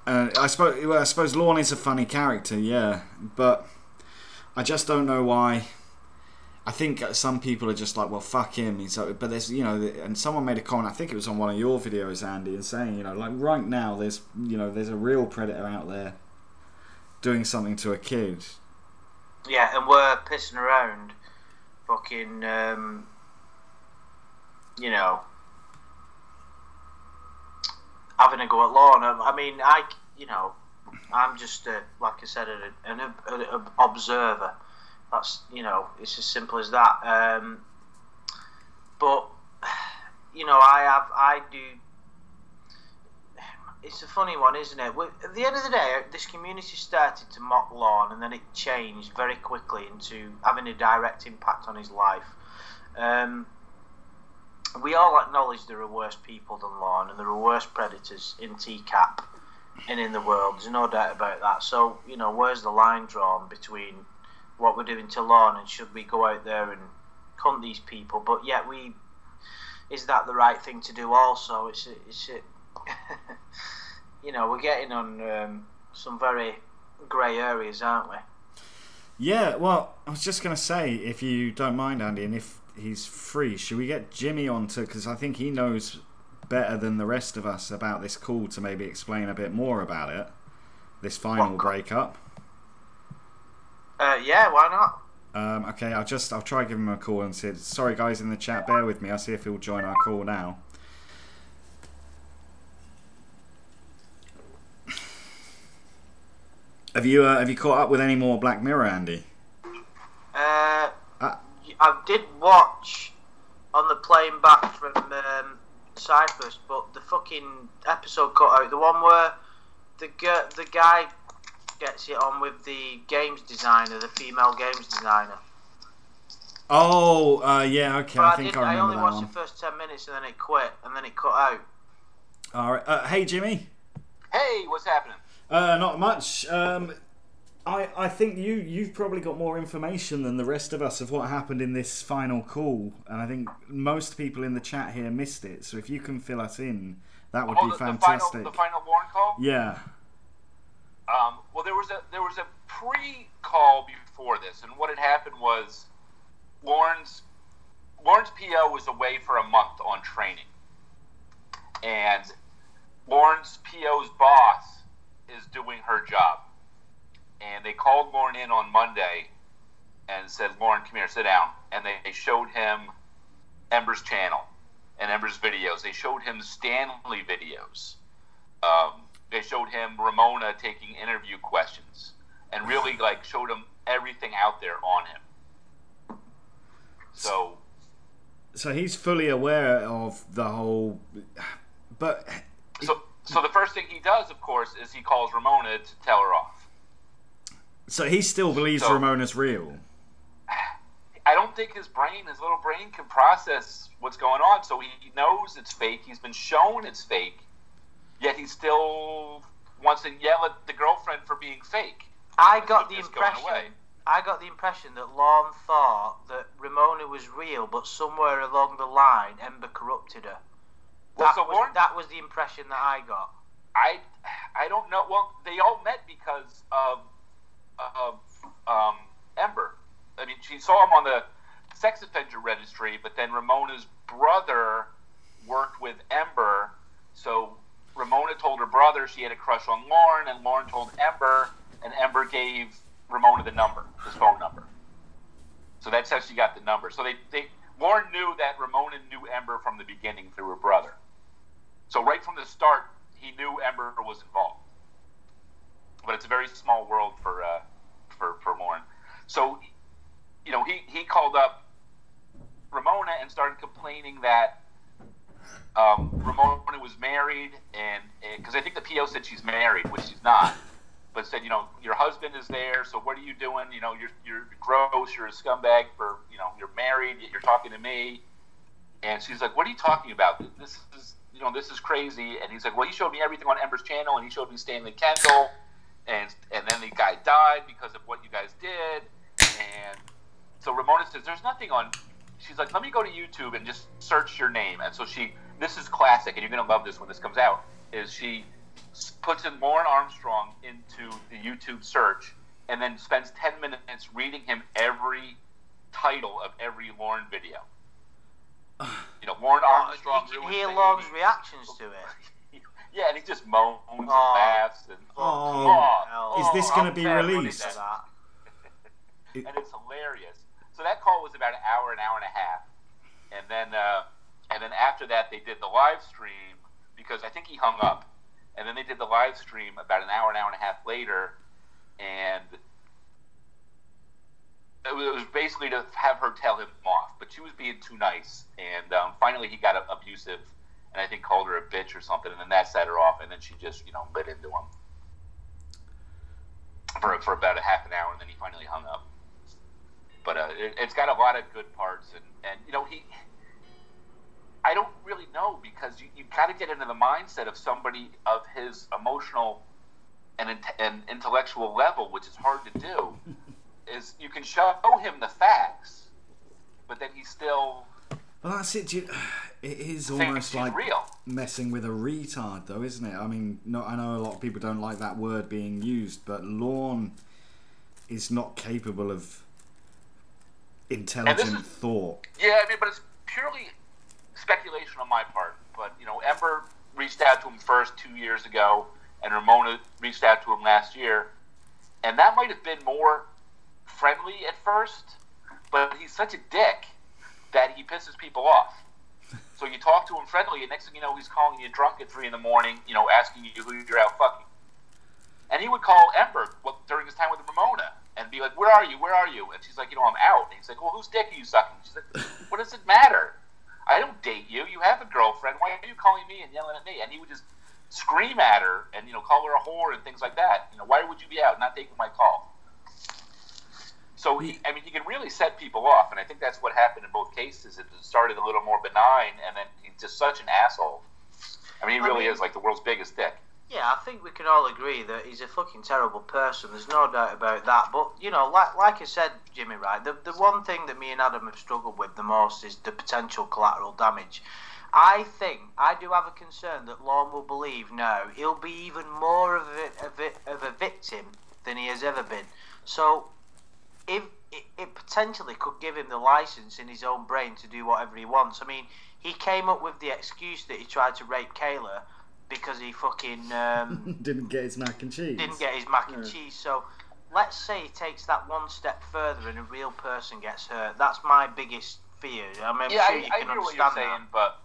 I suppose Lorne is a funny character, yeah, but I just don't know why. I think some people are just like, well, fuck him. But there's, and someone made a comment. I think it was on one of your videos, Andy, and saying, like right now, there's a real predator out there doing something to a kid. Yeah, and we're pissing around, fucking, having a go at Lorne. I'm just like I said, an observer. That's, it's as simple as that. But I do. It's a funny one, isn't it? At the end of the day, this community started to mock Lorne, and then it changed very quickly into having a direct impact on his life. We all acknowledge there are worse people than Lorne, and there are worse predators in TCAP and in the world. There's no doubt about that. So, where's the line drawn between what we're doing to Lorne and should we go out there and hunt these people? But yet is that the right thing to do also? It's we're getting on some very grey areas, aren't we? Yeah, well, I was just going to say, if you don't mind, Andy, and if he's free, should we get Jimmy on because I think he knows better than the rest of us about this call to maybe explain a bit more about it, this final breakup. Yeah, why not? Okay, I'll try give him a call and say, sorry guys in the chat, bear with me. I'll see if he'll join our call now. Have you caught up with any more Black Mirror, Andy? I did watch on the plane back from Cyprus, but the fucking episode cut out. The one where the guy gets it on with the games designer, the female games designer. Oh, yeah, okay. I think I remember that one. I only watched the first 10 minutes and then it quit, and then it cut out. All right. Hey, Jimmy. Hey, what's happening? Not much. I think you've probably got more information than the rest of us of what happened in this final call, and I think most people in the chat here missed it. So if you can fill us in, that would be fantastic. The final Lorne call? Yeah. Well, there was a pre-call before this, and what had happened was Lorne's PO was away for a month on training, and Lorne's PO's boss is doing her job. And they called Lorne in on Monday and said, Lorne, come here, sit down. And they showed him Ember's channel and Ember's videos. They showed him Stanley videos. They showed him Ramona taking interview questions and really showed him everything out there on him. So he's fully aware of the whole... But So the first thing he does, of course, is he calls Ramona to tell her off. So he still believes Ramona's real. I don't think his little brain can process what's going on. So he knows it's fake. He's been shown it's fake. Yet he still wants to yell at the girlfriend for being fake. I got the impression that Lorne thought that Ramona was real, but somewhere along the line, Ember corrupted her. That was the impression that I got. I don't know. Well, they all met because of Ember. I mean, she saw him on the sex offender registry, but then Ramona's brother worked with Ember, so Ramona told her brother she had a crush on Lorne, and Lorne told Ember, and Ember gave Ramona his phone number. So that's how she got the number. So Lorne knew that Ramona knew Ember from the beginning through her brother. So right from the start, he knew Ember was involved. But it's a very small world for Lorne. So, he called up Ramona and started complaining that Ramona was married, and because I think the PO said she's married, which she's not, but said, your husband is there, so what are you doing? You're gross, you're a scumbag for, you're married, yet you're talking to me. And she's like, what are you talking about? This is crazy. And he's like, well, you showed me everything on Ember's channel, and he showed me Stanley Kendall, and then the guy died because of what you guys did. And so Ramona says, there's nothing on. She's like, let me go to YouTube and just search your name. And so this is classic, and you're going to love this when this comes out, is she puts in Lorne Armstrong into the YouTube search and then spends 10 minutes reading him every title of every Lorne video. Lorne Armstrong. You can hear Lorne's reactions to it. Yeah, and he just moans and laughs. And, is this going to be released? And it's hilarious. So that call was about an hour and a half, and then after that they did the live stream, because I think he hung up, and then they did the live stream about an hour and a half later, and it was basically to have her tell him off, but she was being too nice, and finally he got abusive, and I think called her a bitch or something, and then that set her off, and then she just lit into him for about a half an hour, and then he finally hung up. But it's got a lot of good parts, and I don't really know, because you got to get into the mindset of somebody of his emotional and intellectual level, which is hard to do. Is you can show him the facts, but then he's still. Well, that's it. It is almost like real. Messing with a retard, though, isn't it? I mean, I know a lot of people don't like that word being used, but Lorne is not capable of intelligent thought. Yeah, but it's purely speculation on my part. But Ember reached out to him first 2 years ago, and Ramona reached out to him last year, and that might have been more friendly at first, but he's such a dick that he pisses people off. So you talk to him friendly, and next thing you know, he's calling you drunk at 3 a.m, asking you who you're out fucking. And he would call Ember during his time with Ramona and be like, where are you? Where are you? And she's like, I'm out. And he's like, well, whose dick are you sucking? She's like, what does it matter? I don't date you. You have a girlfriend. Why are you calling me and yelling at me? And he would just scream at her and, call her a whore and things like that. Why would you be out not taking my call? So he can really set people off, and I think that's what happened in both cases. It started a little more benign, and then he's just such an asshole. He really is like the world's biggest dick. Yeah, I think we can all agree that he's a fucking terrible person. There's no doubt about that. But, like I said, Jimmy, right, the one thing that me and Adam have struggled with the most is the potential collateral damage. I do have a concern that Lorne will believe now he'll be even more of a victim than he has ever been. So if it potentially could give him the license in his own brain to do whatever he wants. He came up with the excuse that he tried to rape Kayla because he fucking didn't get his mac and cheese. Cheese. So let's say he takes that one step further and a real person gets hurt. That's my biggest fear. I'm sure you can hear understand what you're saying, but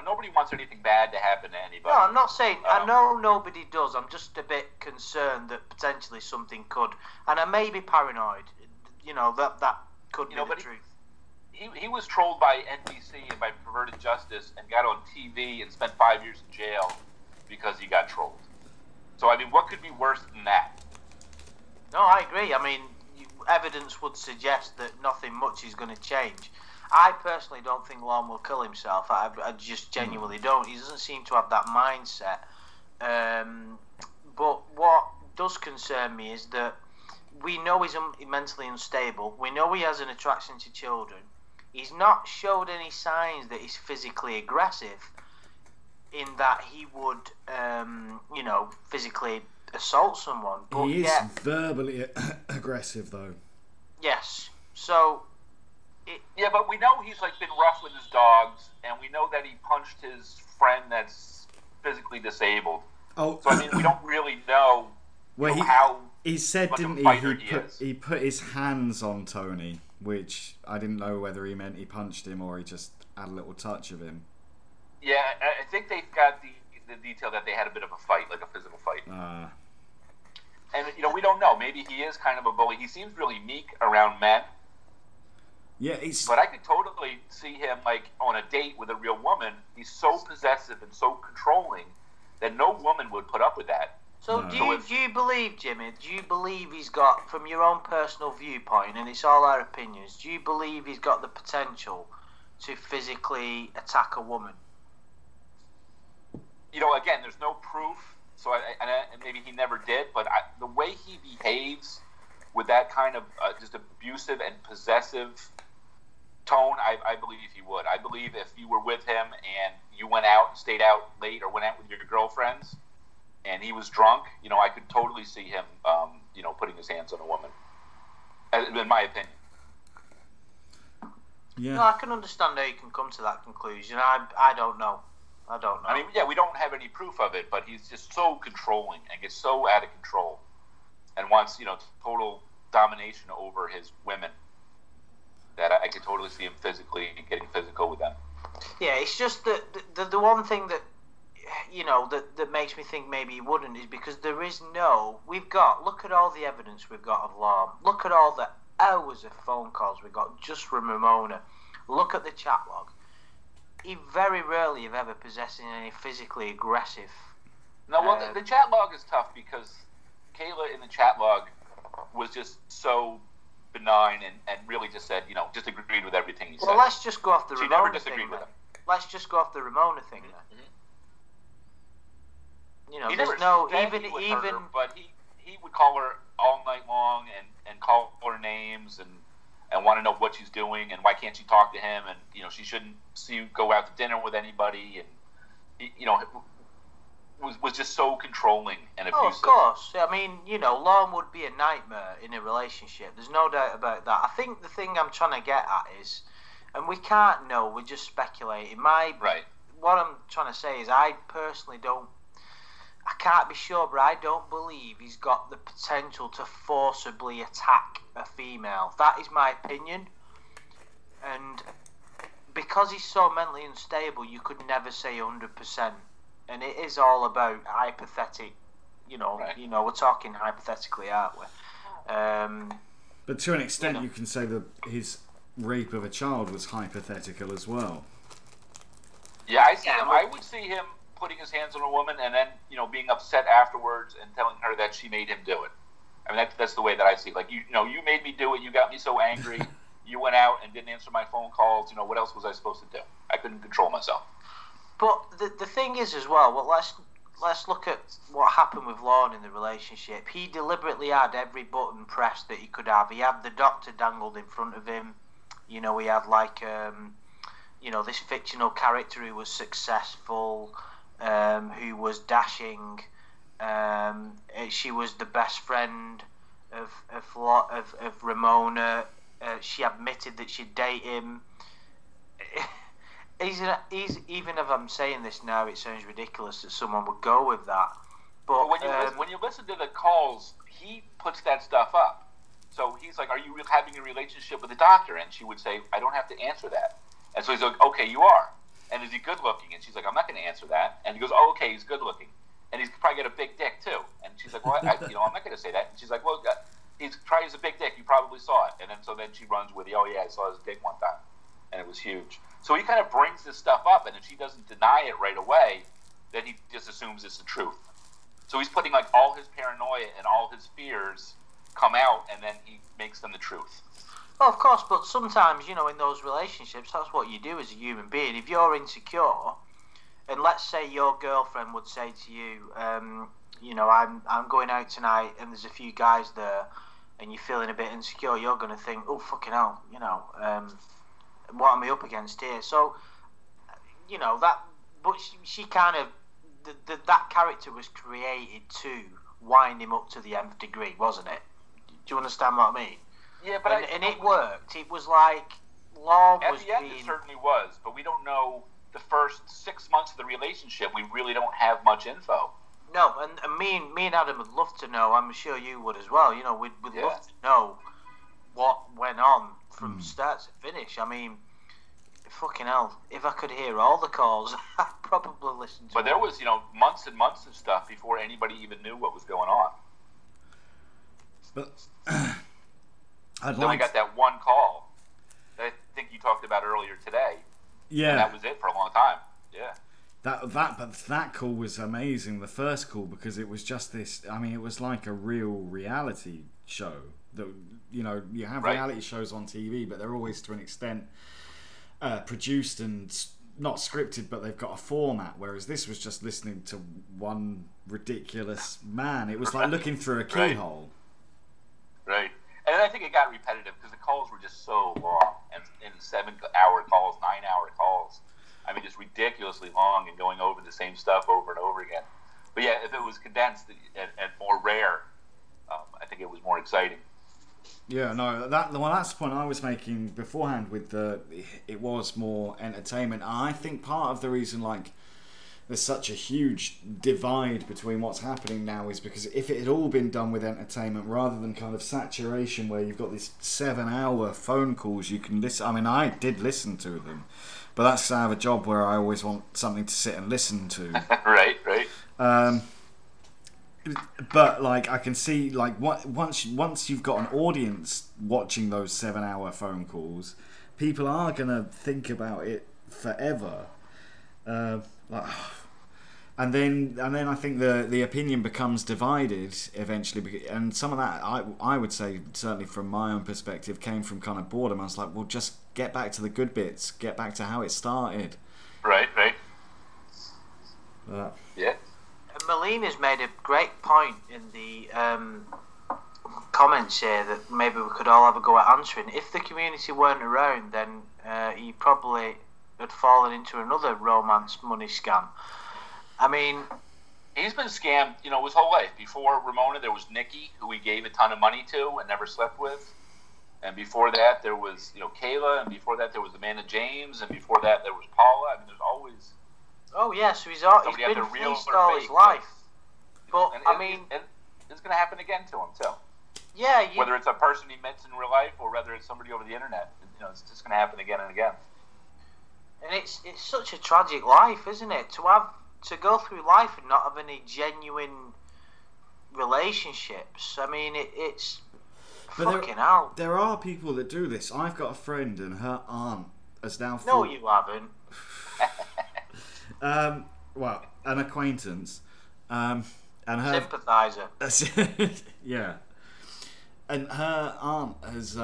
nobody wants anything bad to happen to anybody. No, I'm not saying. I know nobody does. I'm just a bit concerned that potentially something could, and I may be paranoid. That could be the truth. He was trolled by NBC and by Perverted Justice and got on TV and spent 5 years in jail. because he got trolled. So, I mean, what could be worse than that? No, I agree. I mean, evidence would suggest that nothing much is going to change. I personally don't think Lorne will kill himself. I just genuinely don't. He doesn't seem to have that mindset. But what does concern me is that we know he's mentally unstable. We know he has an attraction to children. He's not showed any signs that he's physically aggressive, in that he would, physically assault someone. But he is verbally aggressive, though. Yes. So. Yeah, but we know he's been rough with his dogs, and we know that he punched his friend that's physically disabled. Oh, so I mean, we don't really know, how. He said, didn't he put his hands on Tony, which I didn't know whether he meant he punched him or he just had a little touch of him. Yeah, I think they've got the detail that they had a bit of a fight, like a physical fight. And we don't know. Maybe he is kind of a bully. He seems really meek around men. Yeah, but I could totally see him on a date with a real woman. He's so possessive and so controlling that no woman would put up with that. So do you believe, Jimmy? Do you believe he's got, from your own personal viewpoint, and it's all our opinions, do you believe he's got the potential to physically attack a woman? Again, there's no proof. So and maybe he never did, but the way he behaves with that kind of just abusive and possessive tone, I believe he would. I believe if you were with him and you went out and stayed out late or went out with your girlfriends and he was drunk, I could totally see him, putting his hands on a woman, in my opinion. Yeah. No, I can understand how you can come to that conclusion. I don't know. I mean, yeah, we don't have any proof of it, but he's just so controlling and gets so out of control and wants, total domination over his women, that I could totally see him getting physical with them. Yeah, it's just that the one thing that, that makes me think maybe he wouldn't is because look at all the evidence we've got of Lorne. Look at all the hours of phone calls we got just from Ramona. Look at the chat log. He very rarely, if ever, possessing any physically aggressive. No, well, the chat log is tough because Kayla in the chat log was just so benign and really just said, just agreed with everything he said. Well, let's just go off the she Ramona never disagreed thing. With him. Let's just go off the Ramona thing then. He there's never no even her, but he would call her all night long and call her names and want to know what she's doing and why can't she talk to him and she shouldn't go out to dinner with anybody and was just so controlling and abusive. Oh, of course. I mean, Lorne would be a nightmare in a relationship. There's no doubt about that. I think the thing I'm trying to get at is, and we can't know, we're just speculating. Right. What I'm trying to say is I personally I can't be sure, but I don't believe he's got the potential to forcibly attack a female. That is my opinion. And because he's so mentally unstable, you could never say 100%. And it is all about hypothetical, right. We're talking hypothetically, aren't we? But to an extent, you can say that his rape of a child was hypothetical as well. Yeah, I would see him putting his hands on a woman and then, being upset afterwards and telling her that she made him do it. I mean, that's the way that I see it. You made me do it. You got me so angry. You went out and didn't answer my phone calls. What else was I supposed to do? I couldn't control myself. But the thing is as well, let's look at what happened with Lorne in the relationship. He deliberately had every button pressed that he could have. He had the doctor dangled in front of him. He had this fictional character who was successful, who was dashing. She was the best friend of Ramona. She admitted that she'd date him. He's even if I'm saying this now, it sounds ridiculous that someone would go with that. But when you listen to the calls, he puts that stuff up. So he's like, "Are you having a relationship with a doctor?" And she would say, "I don't have to answer that." And so he's like, "Okay, you are." And is he good looking? And she's like, "I'm not going to answer that." And he goes, "Oh, okay, he's good looking." And he's probably got a big dick too. And she's like, "Well, I'm not going to say that." And she's like, "Well, he's probably has a big dick. You probably saw it." And then she runs with, "Oh yeah, I saw his dick one time, and it was huge." So he kind of brings this stuff up, and if she doesn't deny it right away, that he just assumes it's the truth. So he's putting like all his paranoia and all his fears come out, and then he makes them the truth. Well, of course, but sometimes, in those relationships, that's what you do as a human being. If you're insecure, and let's say your girlfriend would say to you, I'm going out tonight, and there's a few guys there, and you're feeling a bit insecure, you're going to think, oh, fucking hell, what am I up against here? So, but she kind of, that character was created to wind him up to the nth degree, wasn't it? Do you understand what I mean? Yeah, but and it worked. It was like Lorne was at the end. It certainly was, but we don't know the first 6 months of the relationship. We really don't have much info. No, and me and Adam would love to know. I'm sure you would as well. We'd love to know what went on from start to finish. I mean, fucking hell, if I could hear all the calls, I'd probably listen to. But there was months and months of stuff before anybody even knew what was going on. But then we got that one call that I think you talked about earlier today. Yeah, and that was it for a long time. Yeah. That call was amazing. The first call, because it was just this. I mean, it was like a real reality show. That you have reality shows on TV, but they're always to an extent produced and not scripted, but they've got a format. Whereas this was just listening to one ridiculous man. It was like looking through a keyhole. Right. And I think it got repetitive because the calls were just so long, and 7-hour calls, 9-hour calls. I mean, just ridiculously long and going over the same stuff over and over again. But yeah, if it was condensed and more rare, I think it was more exciting. Yeah, no, that's the point I was making beforehand. It was more entertainment. I think part of the reason, there's such a huge divide between what's happening now is because if it had all been done with entertainment rather than kind of saturation where you've got these 7-hour phone calls you can listen. I mean, I did listen to them, but that's because I have a job where I always want something to sit and listen to. Right. But I can see once you've got an audience watching those 7-hour phone calls, people are gonna think about it forever. And then I think the opinion becomes divided eventually, and some of that I would say, certainly from my own perspective, came from kind of boredom. I was like, well, just get back to the good bits, get back to how it started. Right. Yeah. Melina's made a great point in the comments here that maybe we could all have a go at answering. If the community weren't around, then he probably had fallen into another romance money scam. I mean, he's been scammed, his whole life. Before Ramona, there was Nikki, who he gave a ton of money to and never slept with. And before that, there was, Kayla, and before that, there was Amanda James, and before that, there was Paula. I mean, there's always... Oh, yeah, so he's been fleeced all his life. But, and it's going to happen again to him, too. Yeah. Whether it's a person he met in real life or whether it's somebody over the internet, it's just going to happen again and again. And it's such a tragic life, isn't it? To go through life and not have any genuine relationships. I mean, it's fucking hell. There are people that do this. I've got a friend and her aunt has now... No, you haven't. Well, an acquaintance. And her... Sympathiser. Yeah. And her aunt has...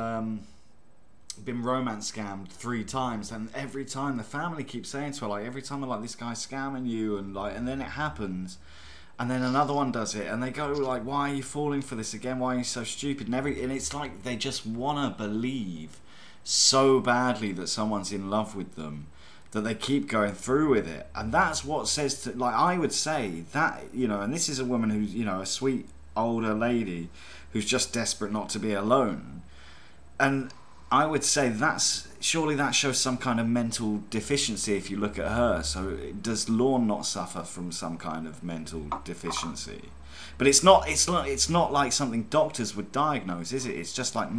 been romance scammed 3 times, and every time the family keeps saying to her, every time they're this guy's scamming you, and then it happens, and then another one does it, and they go why are you falling for this again, why are you so stupid, and it's like they just want to believe so badly that someone's in love with them that they keep going through with it. And that's what says to, I would say that, and this is a woman who's, a sweet older lady who's just desperate not to be alone, and I would say surely that shows some kind of mental deficiency if you look at her. So does Lorne not suffer from some kind of mental deficiency? But it's not like something doctors would diagnose, is it? It's just not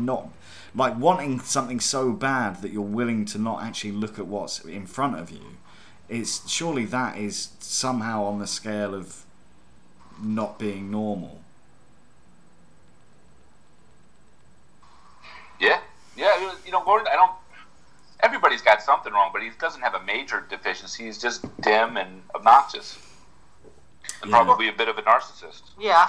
wanting something so bad that you're willing to not actually look at what's in front of you. Surely that is somehow on the scale of not being normal. Yeah. Yeah, Lorne, everybody's got something wrong, but he doesn't have a major deficiency. He's just dim and obnoxious. And probably a bit of a narcissist. Yeah, I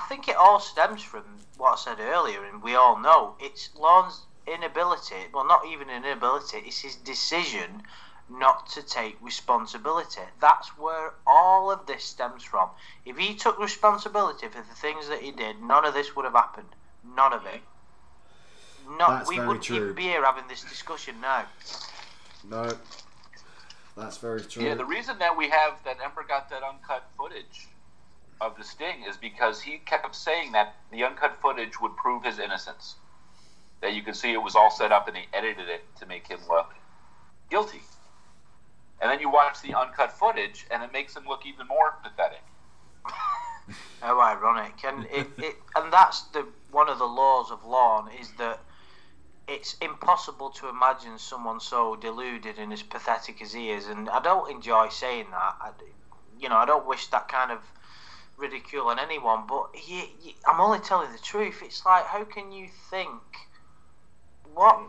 think it all stems from what I said earlier, and we all know it's Lorne's inability. Well, not even an inability; it's his decision not to take responsibility. That's where all of this stems from. If he took responsibility for the things that he did, none of this would have happened. None of it. We wouldn't even be here having this discussion now. No, that's very true. Yeah, the reason that we have that Emperor got that uncut footage of the sting is because he kept saying that the uncut footage would prove his innocence. That you could see it was all set up and they edited it to make him look guilty. And then you watch the uncut footage and it makes him look even more pathetic. How ironic. And and that's one of the laws of Lorne, is that it's impossible to imagine someone so deluded and as pathetic as he is. And I don't enjoy saying that. I don't wish that kind of ridicule on anyone, but I'm only telling the truth. It's like, how can you think? What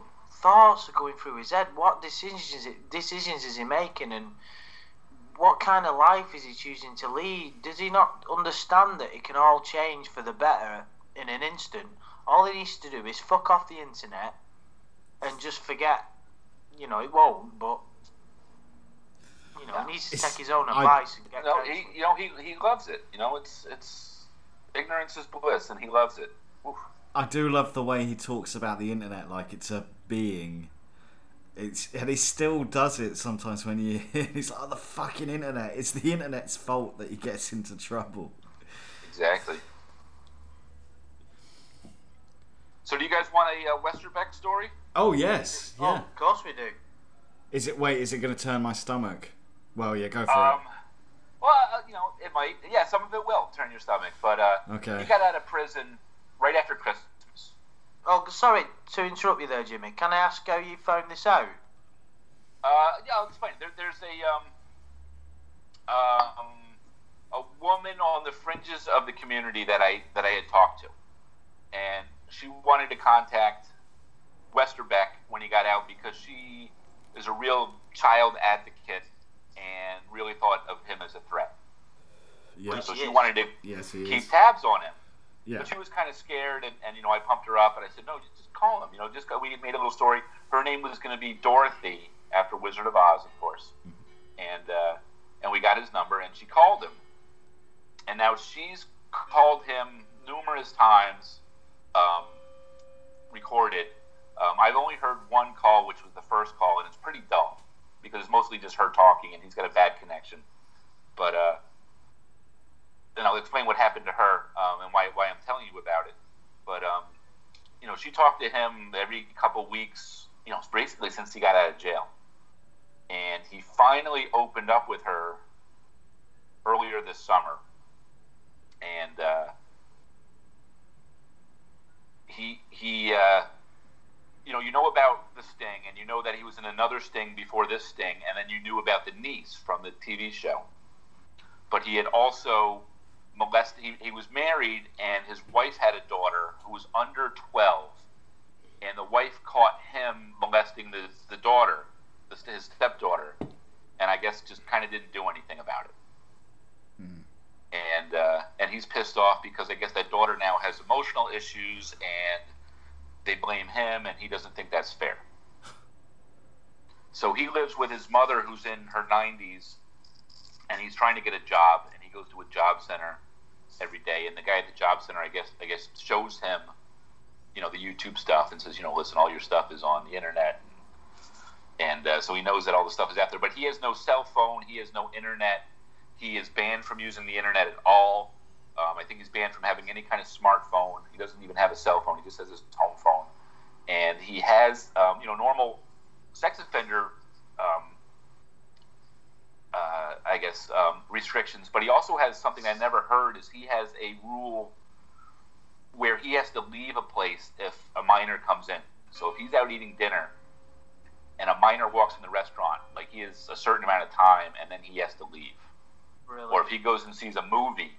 thoughts are going through his head? What decisions is he making? And what kind of life is he choosing to lead? Does he not understand that it can all change for the better in an instant? All he needs to do is fuck off the internet and just forget. It won't, but he needs to take his own advice and get. He loves it. It's ignorance is bliss, and he loves it. Oof. I do love the way he talks about the internet like it's a being. And he still does it sometimes when he's like, the fucking internet. It's the internet's fault that he gets into trouble. Exactly. So do you guys want a Westerbeck story? Oh, yes. Yeah. Oh, of course we do. Is it going to turn my stomach? Well, yeah, go for it. Well, it might. Yeah, some of it will turn your stomach. But okay. He got out of prison right after Christmas. Oh, sorry to interrupt you there, Jimmy. Can I ask how you found this out? Yeah, I'll explain. There's a woman on the fringes of the community that I had talked to, and she wanted to contact Westerbeck when he got out because she is a real child advocate and really thought of him as a threat. Yeah. So she wanted to keep is. tabs on him. Yeah. But she was kind of scared, and I pumped her up, and I said, no, just call him. We made a little story. Her name was going to be Dorothy, after Wizard of Oz, of course. Mm-hmm. And we got his number, and she called him. And now she's called him numerous times, recorded. I've only heard one call, which was the first call, and it's pretty dull, because it's mostly just her talking, and he's got a bad connection. But then I'll explain what happened to her and why I'm telling you about it. But she talked to him every couple weeks, basically since he got out of jail. And he finally opened up with her earlier this summer. And he you know about the sting, and you know that he was in another sting before this sting, and then you knew about the niece from the TV show. But he had also molested. He was married, and his wife had a daughter who was under 12, and the wife caught him molesting the daughter, his stepdaughter, and I guess just kind of didn't do anything about it. Mm. And he's pissed off because I guess that daughter now has emotional issues, and they blame him, and he doesn't think that's fair. So he lives with his mother, who's in her 90s, and he's trying to get a job, and he goes to a job center every day, and the guy at the job center, I guess shows him, the YouTube stuff, and says, listen, all your stuff is on the internet, and so he knows that all the stuff is out there, but he has no cell phone, he has no internet, he is banned from using the internet at all. I think he's banned from having any kind of smartphone. He doesn't even have a cell phone. He just has his home phone. And he has, normal sex offender, restrictions. But he also has something I never heard, is he has a rule where he has to leave a place if a minor comes in. So if he's out eating dinner and a minor walks in the restaurant, like he has a certain amount of time and then he has to leave. Really? Or if he goes and sees a movie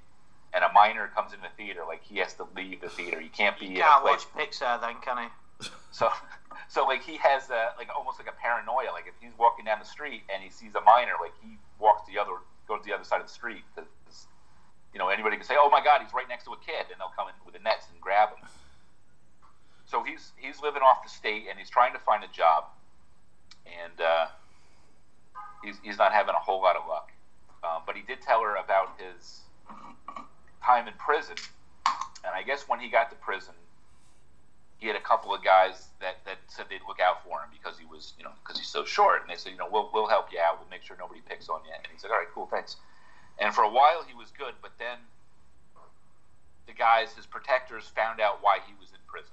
and a minor comes in the theater, like he has to leave the theater. He can't be in a place. Watch Pixar then, can he? So like he has almost like a paranoia. Like if he's walking down the street and he sees a minor, like he goes to the other side of the street because anybody can say, "Oh my God, he's right next to a kid," and they'll come in with the nets and grab him. So he's living off the state, and he's trying to find a job, and he's not having a whole lot of luck. But he did tell her about his time in prison, and I guess when he got to prison, he had a couple of guys that said they'd look out for him because he was, because he's so short, and they said, we'll help you out, we'll make sure nobody picks on you, and he said, all right, cool, thanks. And for a while he was good, but then the guys, his protectors, found out why he was in prison.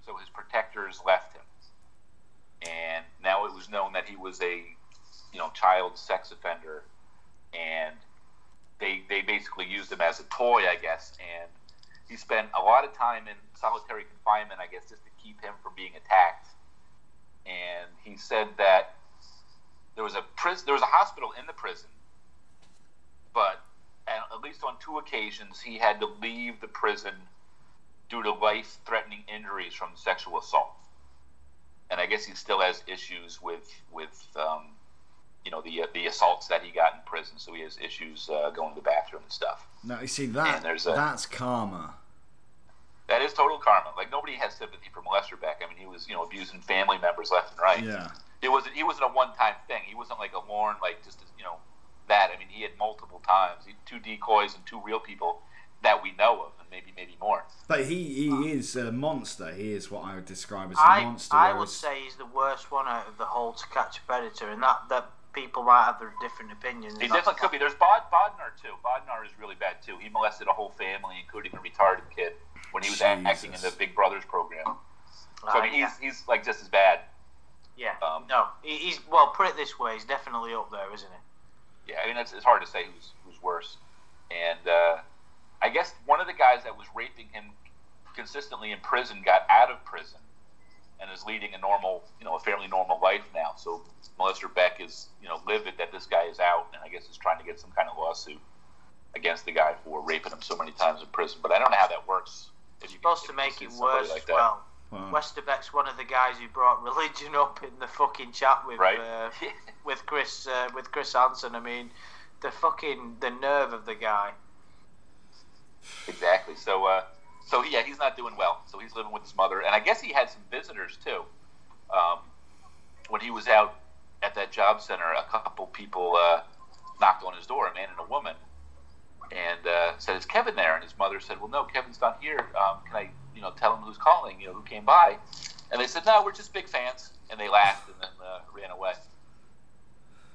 So his protectors left him, and now it was known that he was a, child sex offender, and they basically used him as a toy, I guess, and he spent a lot of time in solitary confinement, I guess, just to keep him from being attacked. And he said that there was a hospital in the prison, but at least on 2 occasions he had to leave the prison due to life-threatening injuries from sexual assault. And I guess he still has issues with the assaults that he got in prison. So he has issues going to the bathroom and stuff. No, you see that's karma. That is total karma. Like, nobody has sympathy for Molester Beck. I mean, he was abusing family members left and right. Yeah. He wasn't a one-time thing. He wasn't like a Lorne, like just that. I mean, he had multiple times. He had 2 decoys and 2 real people that we know of, and maybe more. But he is a monster. He is what I would describe as a monster. I would say he's the worst one out of the whole To Catch a Predator, and that people might have their different opinions. He definitely could be. There's Bodnar too. Bodnar is really bad too. He molested a whole family, including a retarded kid, when he was acting in the Big Brothers program. So I mean, he's like just as bad. Yeah. No, he's put it this way, he's definitely up there, isn't he? Yeah, I mean it's hard to say who's worse. And I guess one of the guys that was raping him consistently in prison got out of prison and is leading a normal, a fairly normal life now. So Molester Beck is, livid that this guy is out, and I guess is trying to get some kind of lawsuit against the guy for raping him so many times in prison. But I don't know how that works. It's supposed to make it worse like as well. Wow. Westerbeck's one of the guys who brought religion up in the fucking chat with with Chris Hansen. I mean, the nerve of the guy. Exactly. So yeah, he's not doing well. So he's living with his mother, and I guess he had some visitors too. When he was out at that job center, a couple people knocked on his door, a man and a woman, and said, "Is Kevin there?" And his mother said, "Well, no, Kevin's not here. Can I, tell him who's calling? Who came by?" And they said, "No, we're just big fans." And they laughed and then ran away.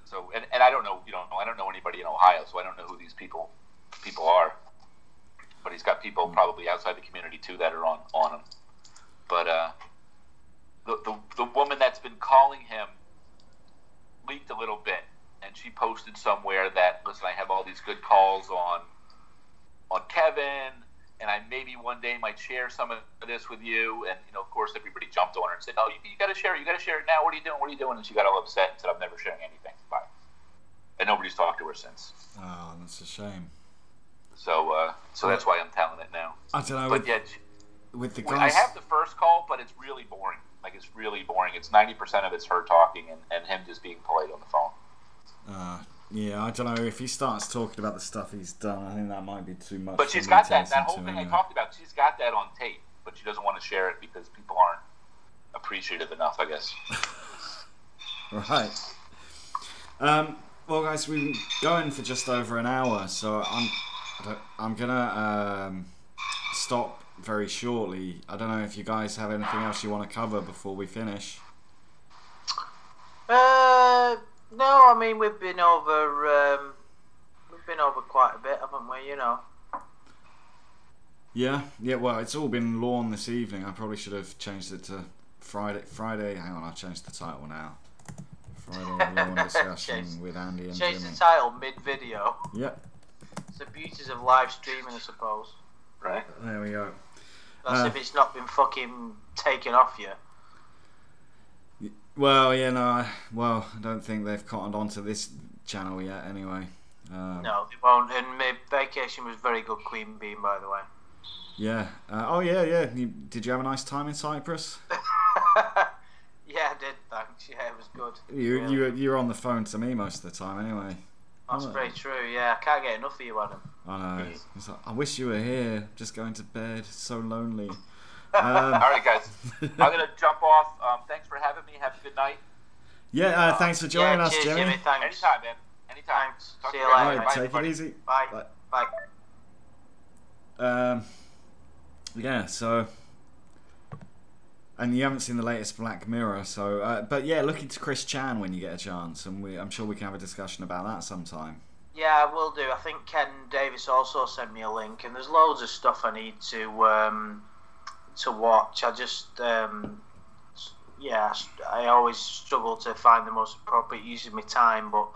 So, and I don't know, I don't know anybody in Ohio, so I don't know who these people are. But he's got people probably outside the community too that are on him. But the woman that's been calling him leaked a little bit, and she posted somewhere that, listen, I have all these good calls on Kevin, and I maybe one day might share some of this with you. And of course, everybody jumped on her and said, "Oh, you got to share it. You got to share it now. What are you doing?" And she got all upset and said, "I'm never sharing anything. Bye." And nobody's talked to her since. Oh, that's a shame. So that's why I'm telling it now. I don't know. But with the guys, I have the first call, but it's really boring. Like, it's really boring. It's 90% of it's her talking and him just being polite on the phone. Yeah, I don't know. If he starts talking about the stuff he's done, I think that might be too much. But she's got that whole thing I talked about. She's got that on tape, but she doesn't want to share it because people aren't appreciative enough, I guess. Right. Well, guys, we've been going for just over an hour, so I'm gonna stop very shortly. I don't know if you guys have anything else you want to cover before we finish. No, I mean we've been over quite a bit, haven't we? Yeah. Well, it's all been Lorne this evening. I probably should have changed it to Friday. Hang on, I'll change the title now. Friday Lorne discussion with Andy and Jimmy. Change the title mid-video. Yep. It's the beauties of live streaming, I suppose. Right. There we go. That's if it's not been fucking taken off yet. Well, I don't think they've cottoned onto this channel yet. Anyway. No, they won't. And my vacation was very good, Queen Bean, by the way. Yeah. Yeah. Did you have a nice time in Cyprus? Yeah, I did. Thanks. Yeah, it was good. You were on the phone to me most of the time, anyway. That's very true. Yeah, I can't get enough of you, Adam. I know. It's like, I wish you were here. Just going to bed. It's so lonely. All right, guys. I'm gonna jump off. Thanks for having me. Have a good night. Yeah. Thanks for joining us, cheers, Jimmy. Thanks. Anytime, man. Anytime. Thanks. Talk See to you guys. later. All right, Bye, take everybody. it easy. Bye. Bye. Yeah. So. And you haven't seen the latest Black Mirror, so but yeah, look into Chris Chan when you get a chance, and I'm sure we can have a discussion about that sometime. Yeah, I will do. I think Ken Davis also sent me a link, and there's loads of stuff I need to watch. I just I always struggle to find the most appropriate use of my time, but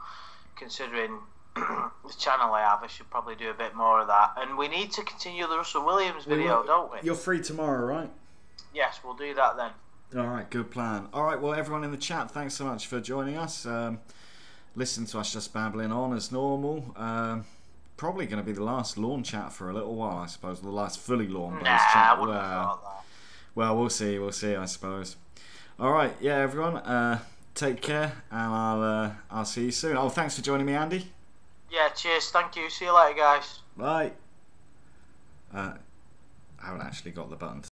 considering the channel I have, I should probably do a bit more of that. And we need to continue the Russell Williams video, don't we? You're free tomorrow, right? Yes, we'll do that then. All right, good plan. All right, well, everyone in the chat, thanks so much for joining us. Listen to us just babbling on as normal. Probably going to be the last Lorne chat for a little while, I suppose. The last fully Lorne-based chat. I wouldn't have thought that. Well, we'll see, I suppose. All right, yeah, everyone, take care, and I'll see you soon. Oh, thanks for joining me, Andy. Yeah, cheers. Thank you. See you later, guys. Bye. I haven't actually got the button to